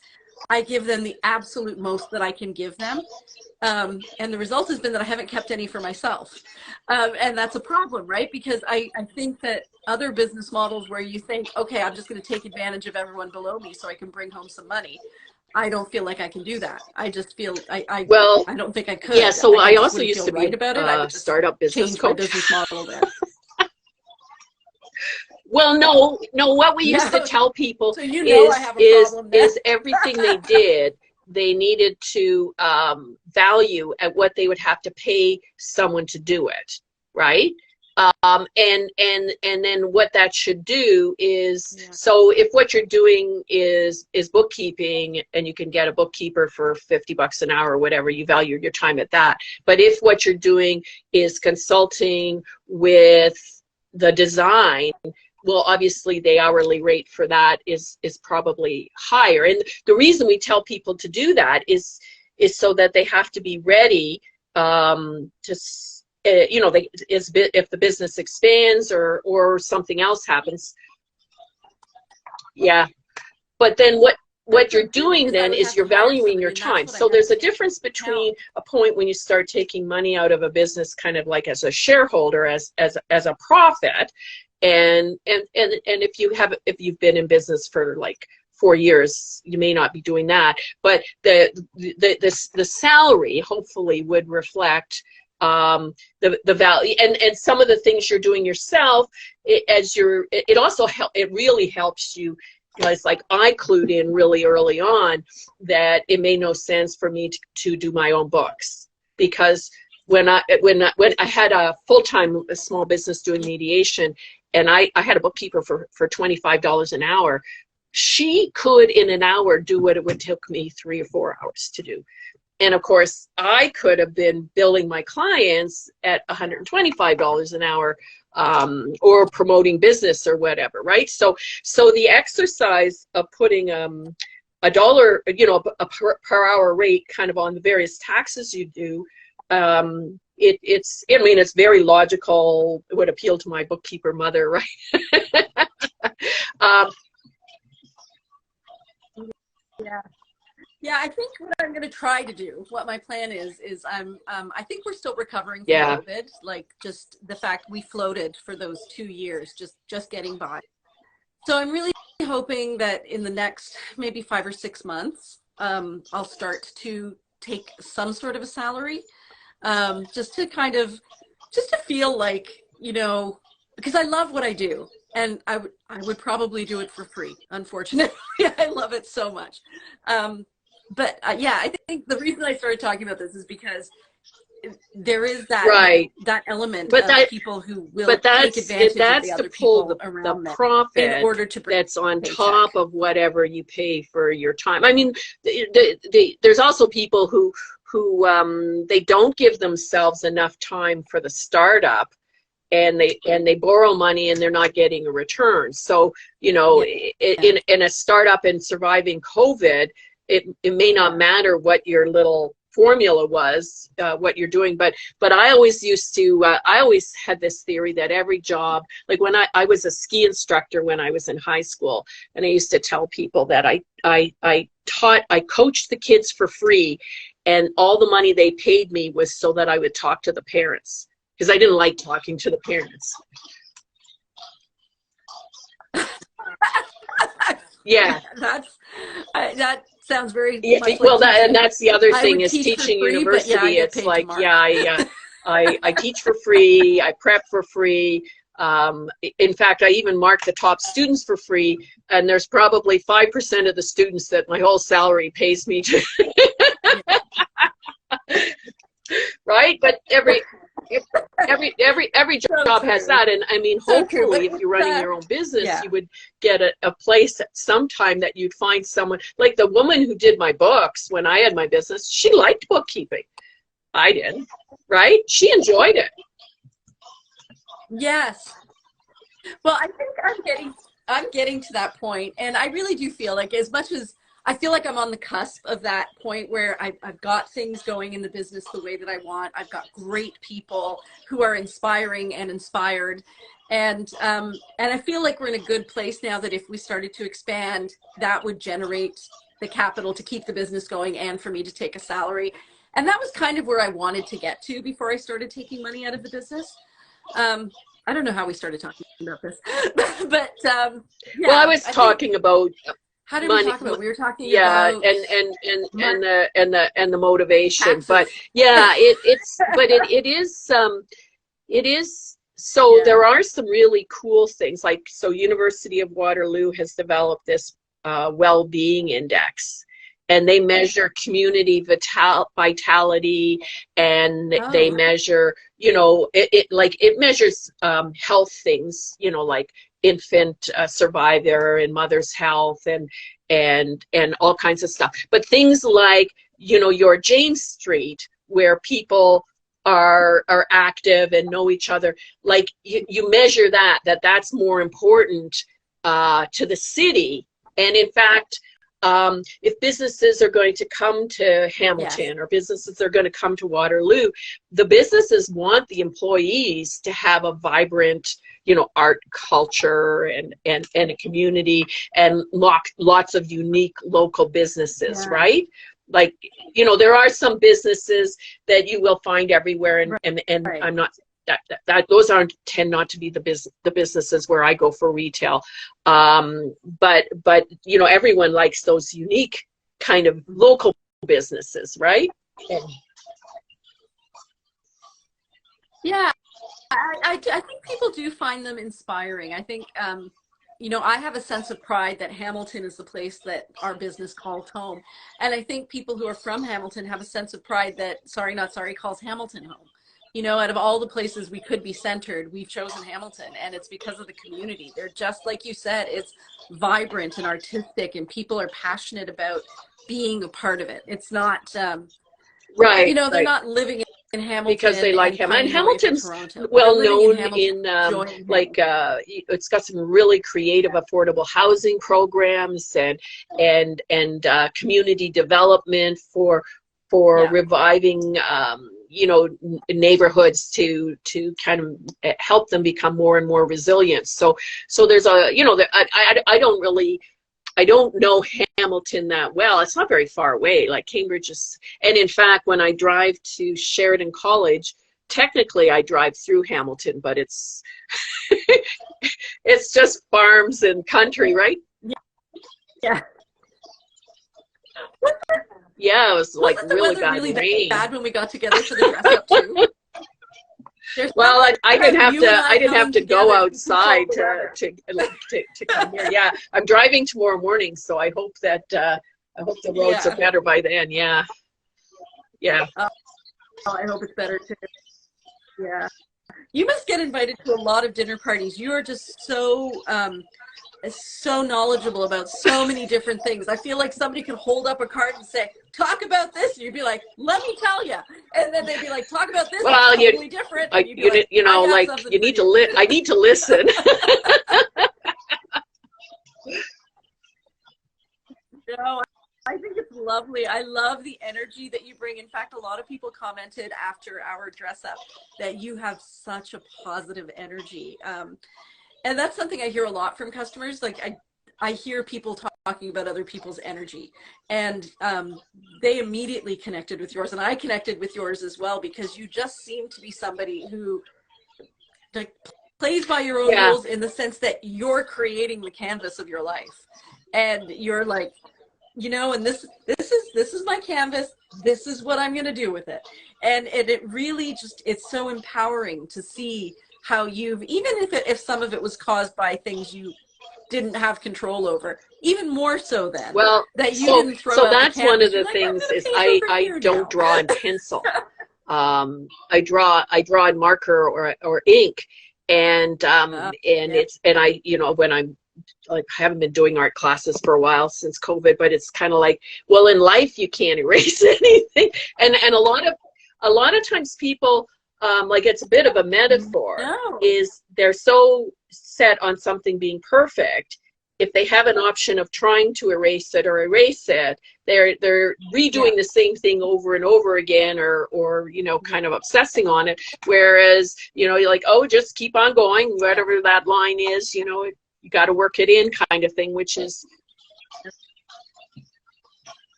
I give them the absolute most that I can give them. And the result has been that I haven't kept any for myself. And that's a problem, right? Because I think that other business models where you think, okay, I'm just going to take advantage of everyone below me so I can bring home some money. I don't feel like I can do that. I just feel well, I don't think I yeah. could. So I I just also wouldn't used feel to be right about it. I a would just startup business change my coach. business model there. Well, no. What we used to Yeah. tell people So I have a problem then. is everything they did, they needed to value at what they would have to pay someone to do it, right? And then what that should do is, Yeah. so if what you're doing is bookkeeping, and you can get a bookkeeper for $50 an hour or whatever, you value your time at that. But if what you're doing is consulting with the design, well, obviously the hourly rate for that is probably higher. And the reason we tell people to do that is so that they have to be ready to if the business expands or something else happens. Yeah. But then what The you're thing doing is, I then would is have to you're hire valuing somebody, your and that's time. what I So have there's to a difference tell. between a point when you start taking money out of a business kind of like as a shareholder, as a profit, and if you've been in business for like 4 years, you may not be doing that, but the salary hopefully would reflect the value, and some of the things you're doing yourself. It really helps you. It's like I clued in really early on that it made no sense for me to do my own books, because when I had a full-time small business doing mediation, and I had a bookkeeper for $25 an hour, she could in an hour do what it would take me 3 or 4 hours to do. And of course, I could have been billing my clients at $125 an hour, or promoting business or whatever, right? So the exercise of putting a dollar, a per hour rate kind of on the various taxes you do, it's very logical. It would appeal to my bookkeeper mother, right? um, Yeah. Yeah, I think what I'm going to try to do, what my plan is I think we're still recovering from yeah, COVID, like just the fact we floated for those 2 years, just getting by. So I'm really hoping that in the next maybe 5 or 6 months, I'll start to take some sort of a salary, just to kind of, just to feel like, because I love what I do, and I would probably do it for free. Unfortunately, I love it so much. Um, but yeah, I think the reason I started talking about this is because there is that right. that element But of that people who will but take advantage of the that's to other pull people the around them in profit order to bring that's on a paycheck. top of whatever you pay for your time. I mean, there's also people who they don't give themselves enough time for the startup, and they borrow money and they're not getting a return. So Yeah, in a startup and surviving COVID, it may not yeah. matter what your little formula was, what you're doing, but I always used to I always had this theory that every job, like when I was a ski instructor when I was in high school, and I used to tell people that I coached the kids for free, and all the money they paid me was so that I would talk to the parents, because I didn't like talking to the parents. Yeah. That sounds very Yeah, much like well, and teaching. that's the other I thing would is teach for teaching free, but yeah, I university. get It's paid to like, mark. yeah, I teach for free. I prep for free. In fact, I even mark the top students for free. And there's probably 5% of the students that my whole salary pays me to, right? But every So job has true. that. And I mean, So true. But hopefully if you're running your own business, yeah. you would get a place at some time that you'd find someone like the woman who did my books when I had my business. She liked bookkeeping. I did, right? She enjoyed it. Yes. Well, I think I'm getting to that point, and I really do feel like, as much as I feel like I'm on the cusp of that point where I've got things going in the business the way that I want. I've got great people who are inspiring and inspired, and I feel like we're in a good place now that if we started to expand, that would generate the capital to keep the business going and for me to take a salary. And that was kind of where I wanted to get to before I started taking money out of the business. Um, I don't know how we started talking about this, but Well, I yeah, was I think, talking about how did we money. talk about? We were talking Yeah, about and money, the motivation. But taxes. yeah, it is. So Yeah. there are some really cool things, like, so University of Waterloo has developed this well-being index, and they measure community vitality, and they Oh, measure, it measures health things, like infant survivor and mother's health, and all kinds of stuff. But things like, your James Street, where people are active and know each other, like you measure that's more important to the city. And in fact, if businesses are going to come to yes. Hamilton, or businesses are going to come to Waterloo, the businesses want the employees to have a vibrant, art culture, and a community, and lots of unique local businesses, Yeah. right? Like, there are some businesses that you will find everywhere, and Right. and Right. I'm not, that those aren't, tend not to be the businesses where I go for retail. But everyone likes those unique kind of local businesses, right? Yeah. I think people do find them inspiring. I think, I have a sense of pride that Hamilton is the place that our business calls home. And I think people who are from Hamilton have a sense of pride that Sorry Not Sorry calls Hamilton home. Out of all the places we could be centered, we've chosen Hamilton, and it's because of the community. They're just like you said, it's vibrant and artistic, and people are passionate about being a part of it. It's not, Right, they're right. not living in Because they Hamilton like and him. And pining away for Hamilton's Toronto. They're well living in known Hamilton, in enjoying like Hamilton. it's got some really creative affordable housing programs and community development for Yeah. reviving neighborhoods to kind of help them become more and more resilient. So there's I don't know Hamilton that well. It's not very far away. Like Cambridge is, and in fact, when I drive to Sheridan College, technically I drive through Hamilton, but it's it's just farms and country, right? Yeah. Yeah. Yeah, it was like Wasn't the really weather bad really rain. bad when we got together for the dress up too? There's Well, something I didn't about have you and to. I I didn't have coming to go together to control outside the weather. to come here. Yeah, I'm driving tomorrow morning, so I hope that I hope the roads are Yeah. better by then. Yeah, yeah. Oh, I hope it's better too. Yeah. You must get invited to a lot of dinner parties. You are just so knowledgeable about so many different things. I feel like somebody could hold up a card and say, "Talk about this," and you'd be like, "Let me tell you," and then they'd be like, "Talk about this. It's Well, totally different," and you'd be like, "I got like something you for need to you." I need to listen. No, I think it's lovely. I love the energy that you bring. In fact, a lot of people commented after our dress up that you have such a positive energy. And that's something I hear a lot from customers. Like I hear people talking about other people's energy, and they immediately connected with yours, and I connected with yours as well because you just seem to be somebody who like plays by your own Yeah, rules in the sense that you're creating the canvas of your life, and you're like, and this is my canvas. This is what I'm going to do with it. And it really just, it's so empowering to see how you've, even if some of it was caused by things you didn't have control over, even more so then well, that you so didn't throw out the that's one of canvas. You're the like, I'm things going to is paint over I here don't now. draw in pencil. I draw in marker or ink, and Yeah. it's and I when I'm like I haven't been doing art classes for a while since COVID, but it's kind of like, well, in life you can't erase anything, and a lot of times people like it's a bit of a metaphor No. is they're so set on something being perfect. If they have an option of trying to erase it, they're Yeah. redoing the same thing over and over again, or Yeah. kind of obsessing on it. Whereas you're like, oh, just keep on going, Yeah. whatever that line is, you got to work it in, kind of thing, which is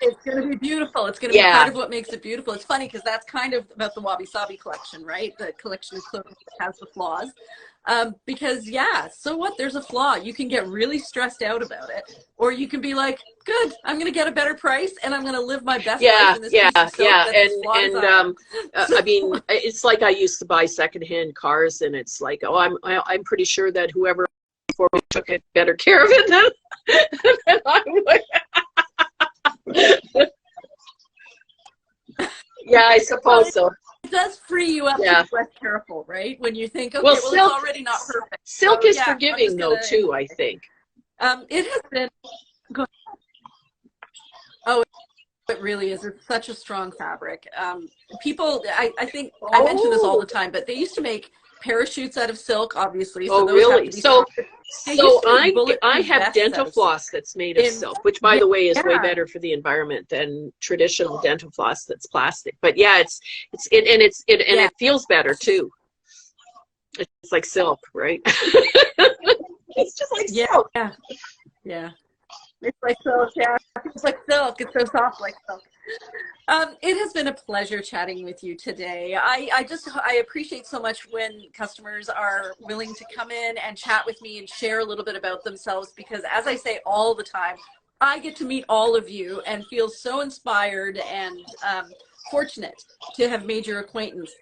It's going to be beautiful. It's going to be part yeah, of what makes it beautiful. It's funny because that's kind of about the Wabi Sabi collection, right? The collection of clothing that has the flaws. Because, yeah, so what? There's a flaw. You can get really stressed out about it, or you can be like, good, I'm going to get a better price and I'm going to live my best life yeah, in this yeah, piece of silk yeah, that's as flawed as I am. So, I mean, it's like I used to buy secondhand cars, and it's like, oh, I'm pretty sure that whoever before me took better care of it than I would. Yeah, I well, suppose so. it does free you up to Yeah. be less careful, right? When you think, Well, okay, well, it's already not perfect. silk So, is yeah, I'm forgiving just going though to too, I think. It has been. Oh, it really is. It's such a strong fabric. People, I think I mention this all Oh, the time, but they used to make parachutes out of silk, obviously, so oh, those have really? to be strong. They used So to make I bulletproof have vests out dental of silk. floss that's made of In silk, which by Yeah, the way is way yeah, better for the environment than traditional dental floss that's plastic. But yeah, and yeah, it feels better too. It's like silk, right? It's just like yeah, silk. yeah, yeah. It's like silk. Yeah, it's like silk. It's so soft, like silk. It has been a pleasure chatting with you today. I appreciate so much when customers are willing to come in and chat with me and share a little bit about themselves because as I say all the time, I get to meet all of you and feel so inspired and fortunate to have made your acquaintance.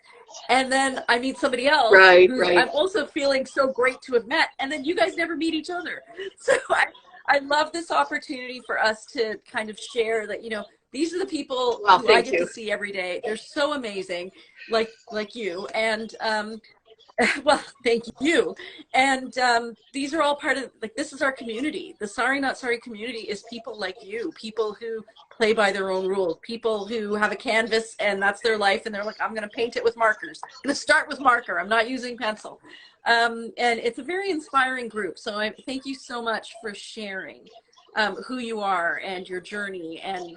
And then I meet somebody else Right, who's right. I'm also feeling so great to have met, and then you guys never meet each other. So I love this opportunity for us to kind of share that, these are the people Well, who I thank get to you. see every day. They're so amazing, like you. And Well, thank you. And these are all part of, like, this is our community. The Sorry Not Sorry community is people like you, people who play by their own rules, people who have a canvas and that's their life. And they're like, I'm going to paint it with markers. I'm going to start with marker. I'm not using pencil. And it's a very inspiring group. So I thank you so much for sharing who you are and your journey. And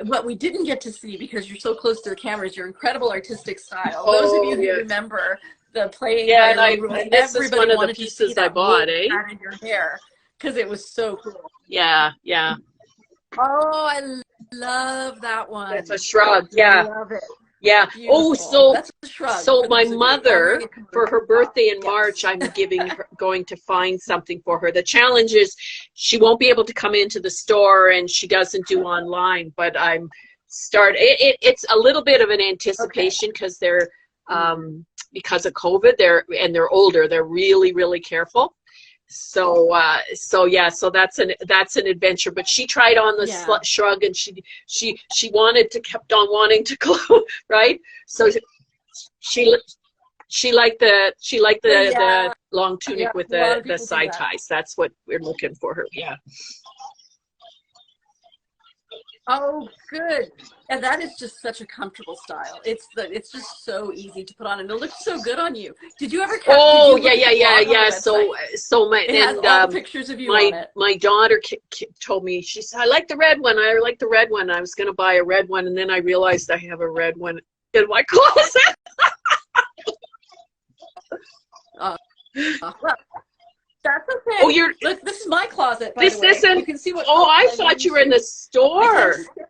what we didn't get to see because you're so close to the cameras, your incredible artistic style. Those of you Oh, who yeah. remember the playing Yeah, by and your own rules, and this is everybody one of the wanted to see pieces I that wool bought, eh? you had in your hair because it was so cool. Yeah, yeah. Oh, I love that That's one. a shrug. Yeah, Love it. yeah. Oh, Beautiful. so That's a shrug so for my those of you. I'm wearing mother, a kimono. for her birthday in March, Yes. I'm going to find something for her. The challenge is she won't be able to come into the store and she doesn't do online, but it's a little bit of an Okay. anticipation because they're because of COVID, they're older, they're really, really careful. So yeah, so that's an adventure. But she tried on the Yeah. shrug, and she kept on wanting to go, right? So she she liked the Yeah. long Yeah. tunic with A lot of the people do side that. ties. That's what we're looking for her. Yeah. Oh, good. And that is just such a comfortable style. It's just so easy to put on and it looks so good on you. Did Oh you yeah, look at yeah, the yeah, blog on the yeah. website? So my It has and all the pictures of you on it. my daughter told me, she said, I like the red one. I like the red one. I was going to buy a red one, and then I realized I have a red one in my closet. Uh, well, that's Oh, okay. Look, this is my closet, by the this way. You isn't. can see what Oh, clothes I I'm thought you were in the into. I tend store. to skip.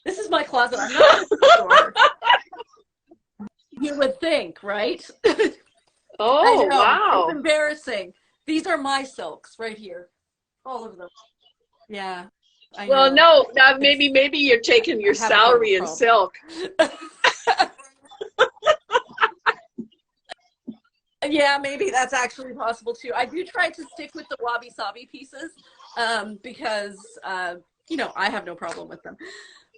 This is my closet. I'm not in the store. You would think, right? I Oh, know. It's wow. embarrassing. These are my silks right here. All of them. Yeah, I Well, know. no, now It's maybe you're taking I your have a bit of a salary in problem. silk. Yeah, maybe that's actually possible too. I do try to stick with the Wabi Sabi pieces because I have no problem with them.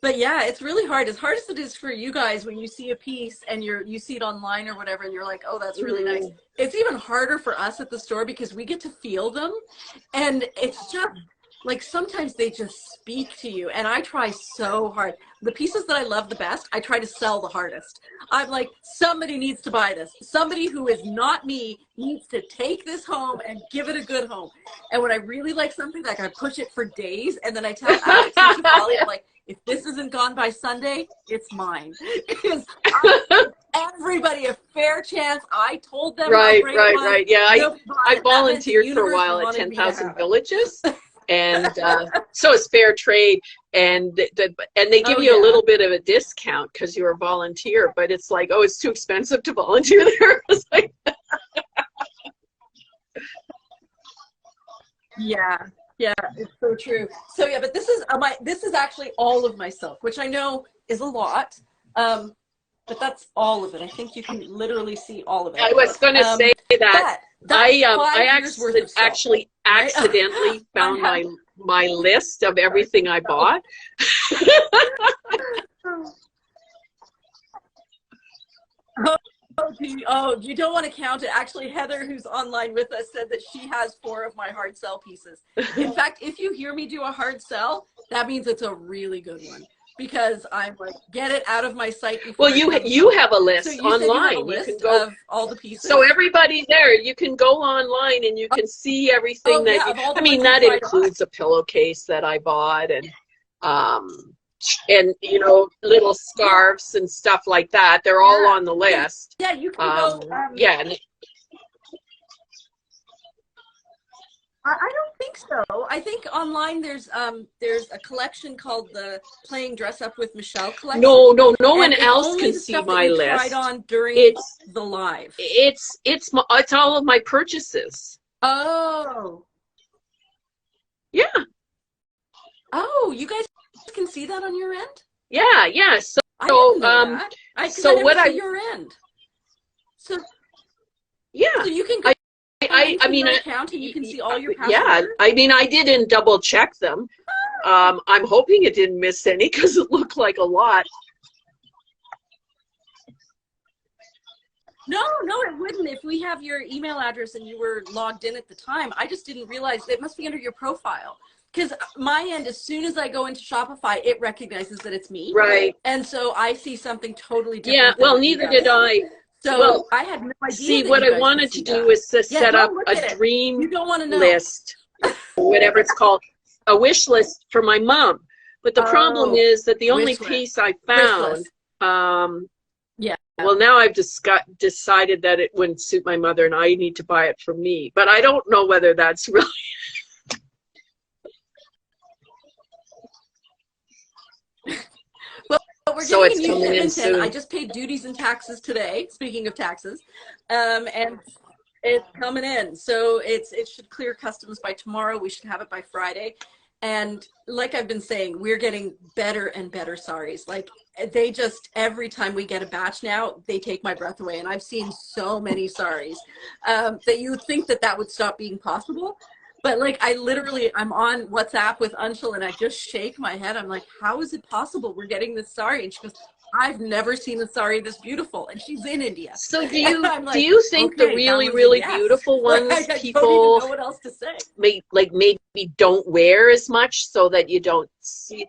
But yeah, it's really hard. As hard as it is for you guys when you see a piece and you see it online or whatever, and you're like, oh, that's really nice. Mhm. It's even harder for us at the store because we get to feel them, and it's just like sometimes they just speak to you. And I try so hard. The pieces that I love the best, I try to sell the hardest. I'm like, somebody needs to buy this. Somebody who is not me needs to take this home and give it a good home. And when I really like something, like I push it for days, and then I tell Alex and Shafali, I'm like, if this isn't gone by Sunday, it's mine. Because I give everybody a fair chance. I told them how Right, great it right, was. right. Yeah, Nobody bought I it. That meant the volunteered for a universe while at wanted me to 10,000 have it. Villages, and so it's fair trade, and and they give Oh, you a yeah. little bit of a discount because you're a volunteer, but it's like, oh, it's too expensive to volunteer there. It's like, Yeah. Yeah, it's so true. So yeah, but this is actually all of my silk, which I know is a lot. Um, but that's all of it. I think you can literally see all of it. I was going to say that But that's I 5 years worth of silk, actually right? accidentally I found have. my list of everything I bought. Oh, you don't want to count it. Actually, Heather, who's online with us, said that she has 4 of my hard sell pieces. In fact, if you hear me do a hard sell, that means it's a really good one because I'm like, get it out of my site Well, before it comes you home. have a So list you said you have a online. You can list go. of all the So pieces? everybody there, you can go online and you can see everything Oh, that yeah, of all I the mean, ones you that tried on. includes a pillowcase that I bought, um and little Yeah, scarves and stuff like that. They're all yeah. on the Yeah, list. yeah, you can go. Yeah, and I don't think so. I think online there's a collection called the Playing Dress Up with Michelle collection, no one and it's else only can the see stuff that my you tried list. on during It's the live. it's all of my purchases. Oh, Yeah, oh, you guys can see that on your end? yeah. I So didn't know that. Because I so never what see your end. So yeah. so you can go I into mean, your account and you can see all your past yeah. orders. I mean, I didn't double check them. I'm hoping it didn't miss any because it looked like a lot. No, no, it wouldn't. If we have your email address and you were logged in at the time, I just didn't realize it must be under your profile. Because my end, as soon as I go into Shopify, it recognizes that it's me. Right. And so I see something totally Yeah, different than well, what you neither guys did see. I. So Well, I had no idea see, that what you I guys could wanted to see do that. is to Yeah, set up don't look a at it. dream You don't want to know. list, whatever it's called, a wish list for my mom. But the problem Oh, is that the only wish list. piece I Wish found, list. Yeah. well, now I've just decided that it wouldn't suit my mother and I need to buy it for me. But I don't know whether that's really. But we're So getting a it's new coming in shipment in. I soon. just paid duties and taxes today, speaking of taxes. And it's coming in. So it should clear customs by tomorrow. We should have it by Friday. And like I've been saying, we're getting better and better saris. Like they just, every time we get a batch now, they take my breath away. And I've seen so many saris that you would think that that would stop being possible. But like I literally, I'm on WhatsApp with Anshul and I just shake my head. I'm like, how is it possible we're getting this sari? And she goes, I've never seen a sari this beautiful. And she's in India. So And I'm do like, you think the okay, that really, one's a really yes. beautiful Like ones I don't even people know what else to say. maybe don't wear as much so that you don't see?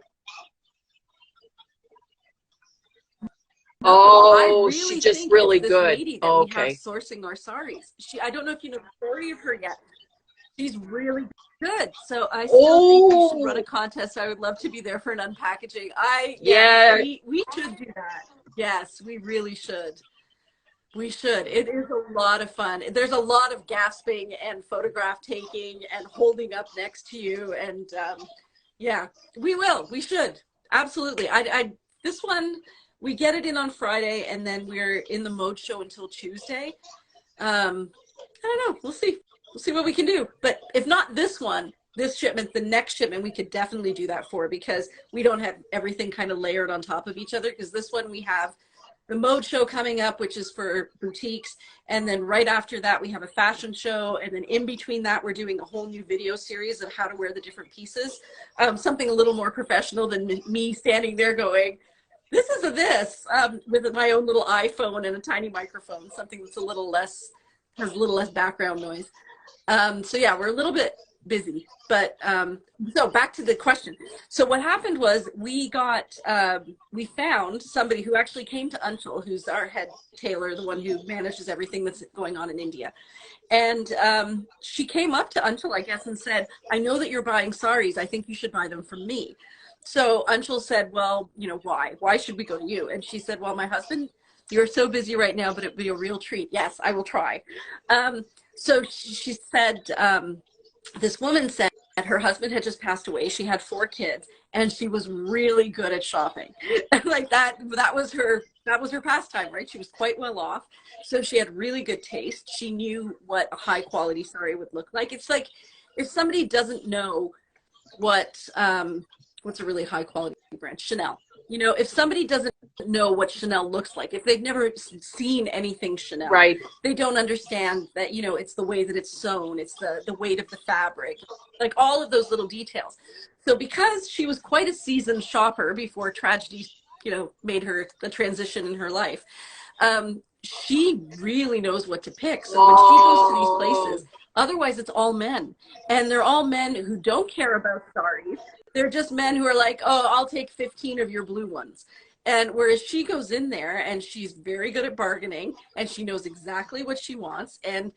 No, I Oh, she really just think it's really this good. lady that we have Okay. sourcing our saris. I don't know if you know the story of her yet. She's really good. So I still think we should run a Oh, contest. I would love to be there for an unpackaging. Yes, yeah, we should do that. Yes, we really should. We should. It is a lot of fun. There's a lot of gasping and photograph taking and holding up next to you. And yeah, we will. We should. Absolutely. This one, we get it in on Friday and then we're in the mode show until Tuesday. I don't know. We'll see. We'll see what we can do. But if not this one, this shipment, the next shipment, we could definitely do that for because we don't have everything kind of layered on top of each other. Because this one we have the mode show coming up, which is for boutiques. And then right after that, we have a fashion show. And then in between that, we're doing a whole new video series of how to wear the different pieces. Something a little more professional than me standing there going, this is this, with my own little iPhone and a tiny microphone, something that's a little less, has a little less background noise. So yeah, we're a little bit busy, but so back to the question. So what happened was we found somebody who actually came to Anshul, who's our head tailor, the one who manages everything that's going on in India. And she came up to Anshul, I guess, and said, I know that you're buying saris. I think you should buy them from me. So Anshul said, well, you know, why? Why should we go to you? And she said, well, my husband, you're so busy right now, but it'd be a real treat. Yes, I will try. So she said, this woman said her husband had just passed away. She had 4 kids and she was really good at shopping. Like that was her pastime, right? She was quite well off. So she had really good taste. She knew what a high quality sari would look like. It's like if somebody doesn't know what's a really high quality brand, Chanel. You know, if somebody doesn't know what Chanel looks like, if they've never seen anything Chanel, right. they don't understand that, you know, it's the way that it's sewn, it's the weight of the fabric, like all of those little details. So because she was quite a seasoned shopper before tragedy, you know, made her the transition in her life, she really knows what to pick. So when she goes to these places, otherwise it's all men, and they're all men who don't care about saris. They're just men who are like, oh, I'll take 15 of your blue ones. And whereas she goes in there and she's very good at bargaining and she knows exactly what she wants. And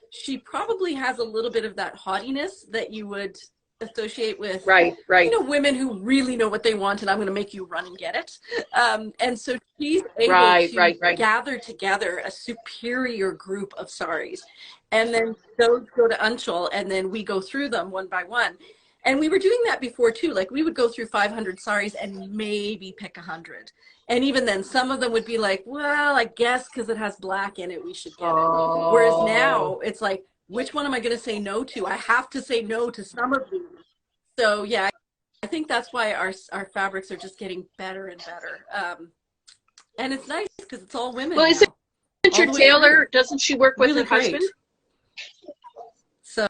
she probably has a little bit of that haughtiness that you would associate with, Right. you know, women who really know what they want and I'm going to make you run and get it. And so she's able to gather together a superior group of saris. And then those go to Anshul and then we go through them one by one. And we were doing that before too. Like we would go through 500 saris and maybe pick 100. And even then, some of them would be like, well, I guess because it has black in it, we should get it. Whereas now it's like, which one am I going to say no to? I have to say no to some of these. So yeah, I think that's why our fabrics are just getting better and better. And it's nice because it's all women. Well, now, isn't your tailor, doesn't she work with really her husband? So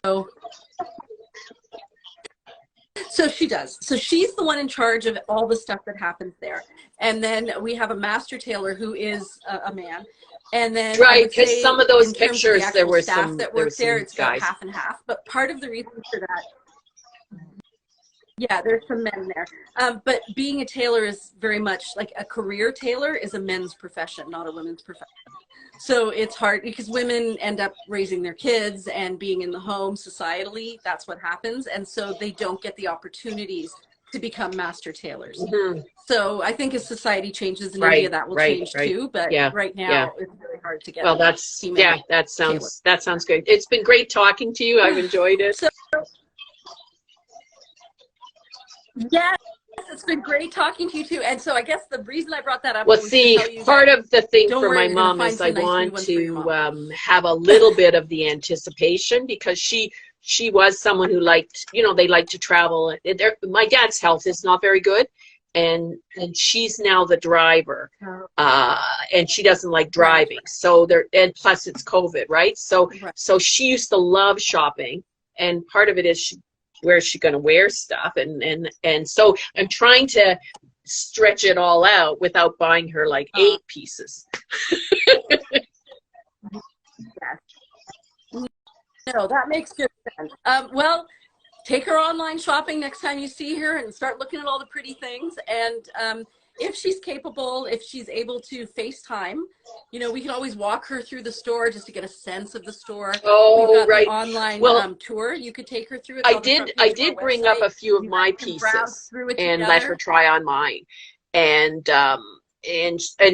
So she does. So she's the one in charge of all the stuff that happens there. And then we have a master tailor who is a man. And then I Right, would because say some of those in terms of the pictures there actual were staff some that work there, it's about guys. half and half. But part of the reason for that, yeah, there's some men there. But being a tailor is very much like a career tailor is a men's profession, not a women's profession. So it's hard because women end up raising their kids and being in the home societally. That's what happens. And so they don't get the opportunities to become master tailors. Mm-hmm. So I think as society changes in India, Right, that will right, change right. too. But Yeah, right yeah. now, it's really hard to get Well, that's, female yeah, tailors. that sounds good. It's been great talking to you. I've enjoyed it. So, yes, it's been great talking to you too. And so I guess the reason I brought that up Well, was to see, tell you part that, of the thing don't for worry, my you're going to mom find is I some nice new want ones for your to mom. have a little bit of the anticipation, because she was someone who liked, you know, they like to travel. My dad's health is not very good, and she's now the driver, and she doesn't like driving. Right. So there, and plus it's COVID, right? So Right. so she used to love shopping, and part of it is where's she going to wear stuff, and so I'm trying to stretch it all out without buying her like 8 pieces. Yes. No, that makes good sense. Well, take her online shopping next time you see her and start looking at all the pretty things. And if she's capable, if she's able to FaceTime, you know, we can always walk her through the store just to get a sense of the store. We've Oh, got right. the online Well, tour. You could take her through. It's on the front I page of our did bring up website. a few of You my guys can browse pieces through it and let her together. try on mine. And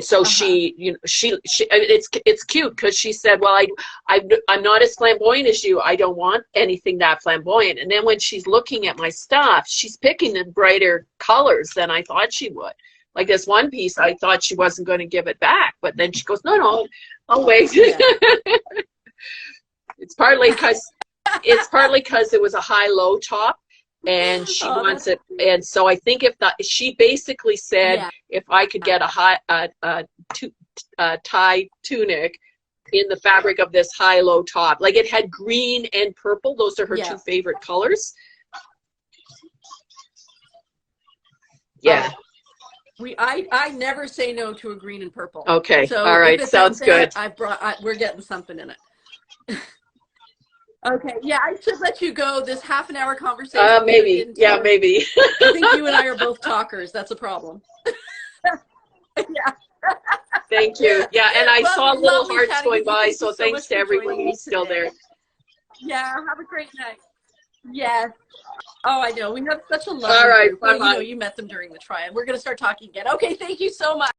so she, you know, it's cute because she said, well, I'm not as flamboyant as you. I don't want anything that flamboyant. And then when she's looking at my stuff, she's picking the brighter colors than I thought she would. Like this one piece, I thought she wasn't going to give it back, but then she goes, no, I'll wait. Yeah. It's partly because it was a high-low top, and she wants it. And so I think she basically said, Yeah. if I could get a tie tunic in the fabric of this high-low top, like it had green and purple. Those are her 2 favorite colors. Yeah. I never say no to a green and purple. Okay. So all right. if it's Sounds out there, good. we're getting something in it. Okay. Yeah, I should let you go. This half-an-hour conversation. Maybe. Yeah, maybe. I think you and I are both talkers. That's a problem. Yeah. Thank you. Yeah, and I saw little hearts going by, so thank thanks to everyone who's still there. Yeah. Have a great night. Yes. Oh, I know. We have such a lovely All right. group. Well, Bye-bye. you know, you met them during the try, and we're going to start talking again. Okay. Thank you so much.